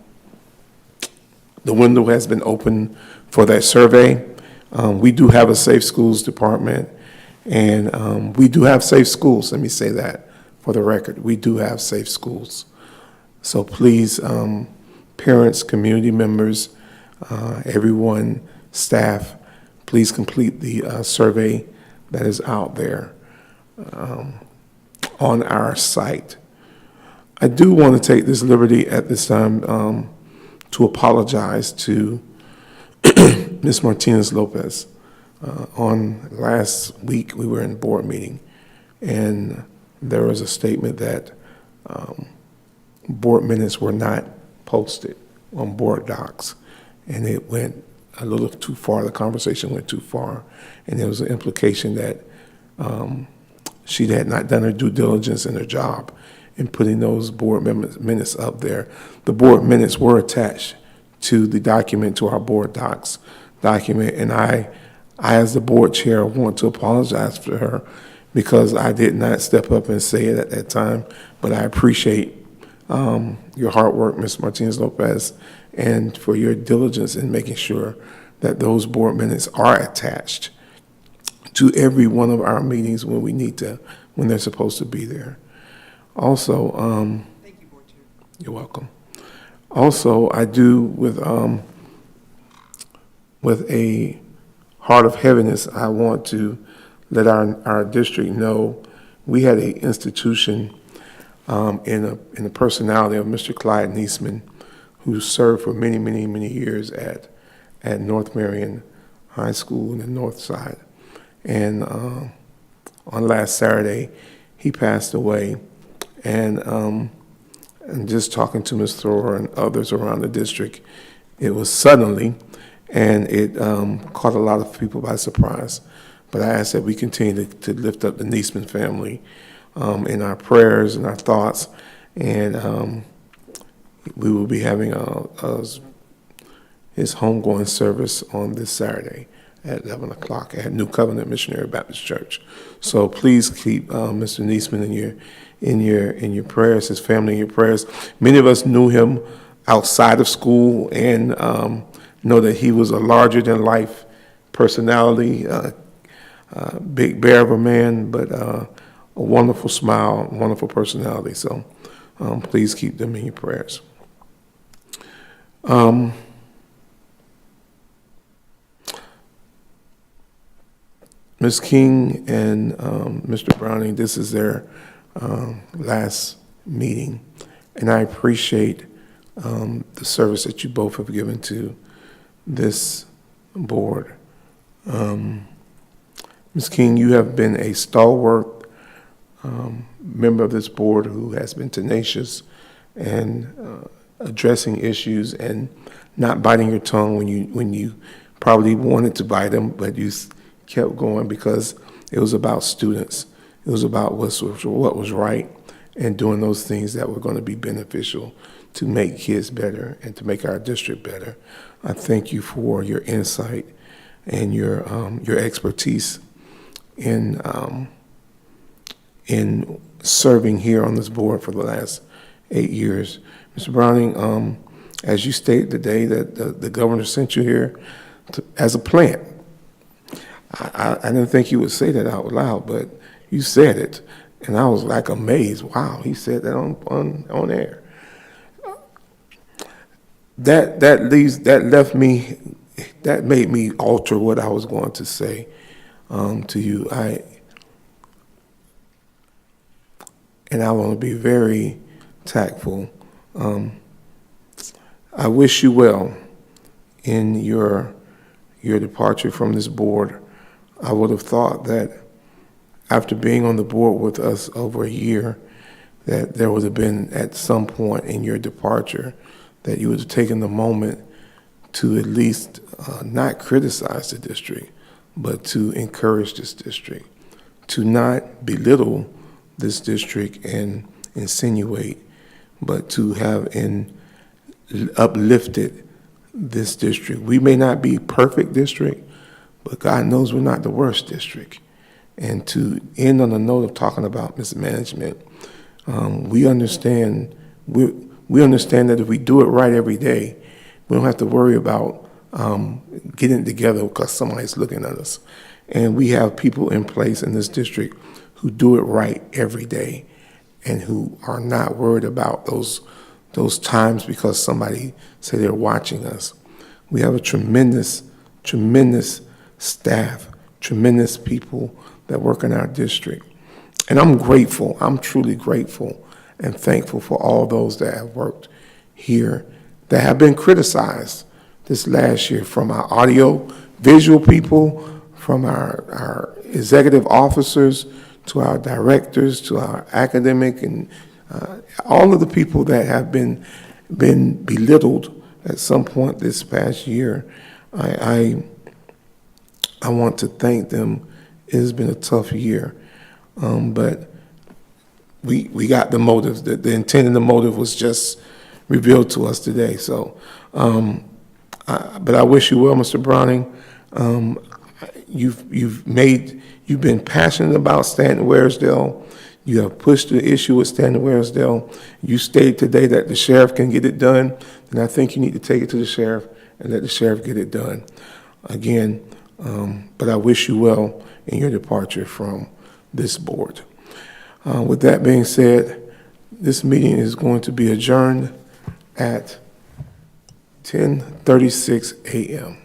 window has been open for that survey. We do have a Safe Schools department, and we do have safe schools. Let me say that for the record. We do have safe schools. So please, parents, community members, everyone, staff, please complete the survey that is out there on our site. I do want to take this liberty at this time to apologize to Ms. Martinez Lopez. On last week, we were in a board meeting, and there was a statement that board minutes were not posted on board docs, and it went a little too far. The conversation went too far, and there was an implication that she had not done her due diligence in her job in putting those board minutes up there. The board minutes were attached to the document, to our board docs document, and I as the board chair, want to apologize for her because I did not step up and say it at that time, but I appreciate your hard work, Ms. Martinez Lopez, and for your diligence in making sure that those board minutes are attached to every one of our meetings when we need to, when they're supposed to be there. Also, thank you, Board Chair. You're welcome. Also, I do with a heart of heaviness, I want to let our district know we had an institution in the personality of Mr. Clyde Niesman, who served for many, many, many years at North Marion High School in the north side. And on last Saturday, he passed away. And just talking to Ms. Thrower and others around the district, it was suddenly, and it caught a lot of people by surprise. But I ask that we continue to lift up the Niesman family in our prayers and our thoughts. And we will be having his homegoing service on this Saturday at 11 o'clock at New Covenant Missionary Baptist Church. So please keep Mr. Niesman in your prayers, his family in your prayers. Many of us knew him outside of school and know that he was a larger-than-life personality, big bear of a man, but a wonderful smile, wonderful personality. So please keep them in your prayers. Ms. King and Mr. Browning, this is their last meeting, and I appreciate the service that you both have given to this board. Ms. King, you have been a stalwart member of this board who has been tenacious and addressing issues and not biting your tongue when you probably wanted to bite them, but you kept going because it was about students. It was about what was right and doing those things that were going to be beneficial to make kids better and to make our district better. I thank you for your insight and your expertise in serving here on this board for the last 8 years. Mr. Browning, as you stated today that the governor sent you here as a plant. I didn't think you would say that out loud, but you said it, and I was like amazed. Wow, he said that on air. That made me alter what I was going to say to you. And I want to be very tactful. I wish you well in your departure from this board. I would have thought that after being on the board with us over a year, that there would have been at some point in your departure that you would have taken the moment to at least not criticize the district, but to encourage this district, to not belittle this district and insinuate, but to have uplifted this district. We may not be perfect district, but God knows we're not the worst district. And to end on a note of talking about mismanagement, we understand that if we do it right every day, we don't have to worry about getting it together because somebody's looking at us. And we have people in place in this district who do it right every day and who are not worried about those times because somebody say they're watching us. We have a tremendous staff, tremendous people that work in our district. And I'm truly grateful and thankful for all those that have worked here that have been criticized this last year, from our audio, visual people, from our executive officers, to our directors, to our academic, and all of the people that have been belittled at some point this past year. I want to thank them. It has been a tough year, but we got the motive. The intent and the motive was just revealed to us today. So, but I wish you well, Mr. Browning. You've been passionate about Stanton Waresdale. You have pushed the issue with Stanton Waresdale. You stated today that the sheriff can get it done, and I think you need to take it to the sheriff and let the sheriff get it done. Again, but I wish you well in your departure from this board. With that being said, this meeting is going to be adjourned at 10:36 a.m.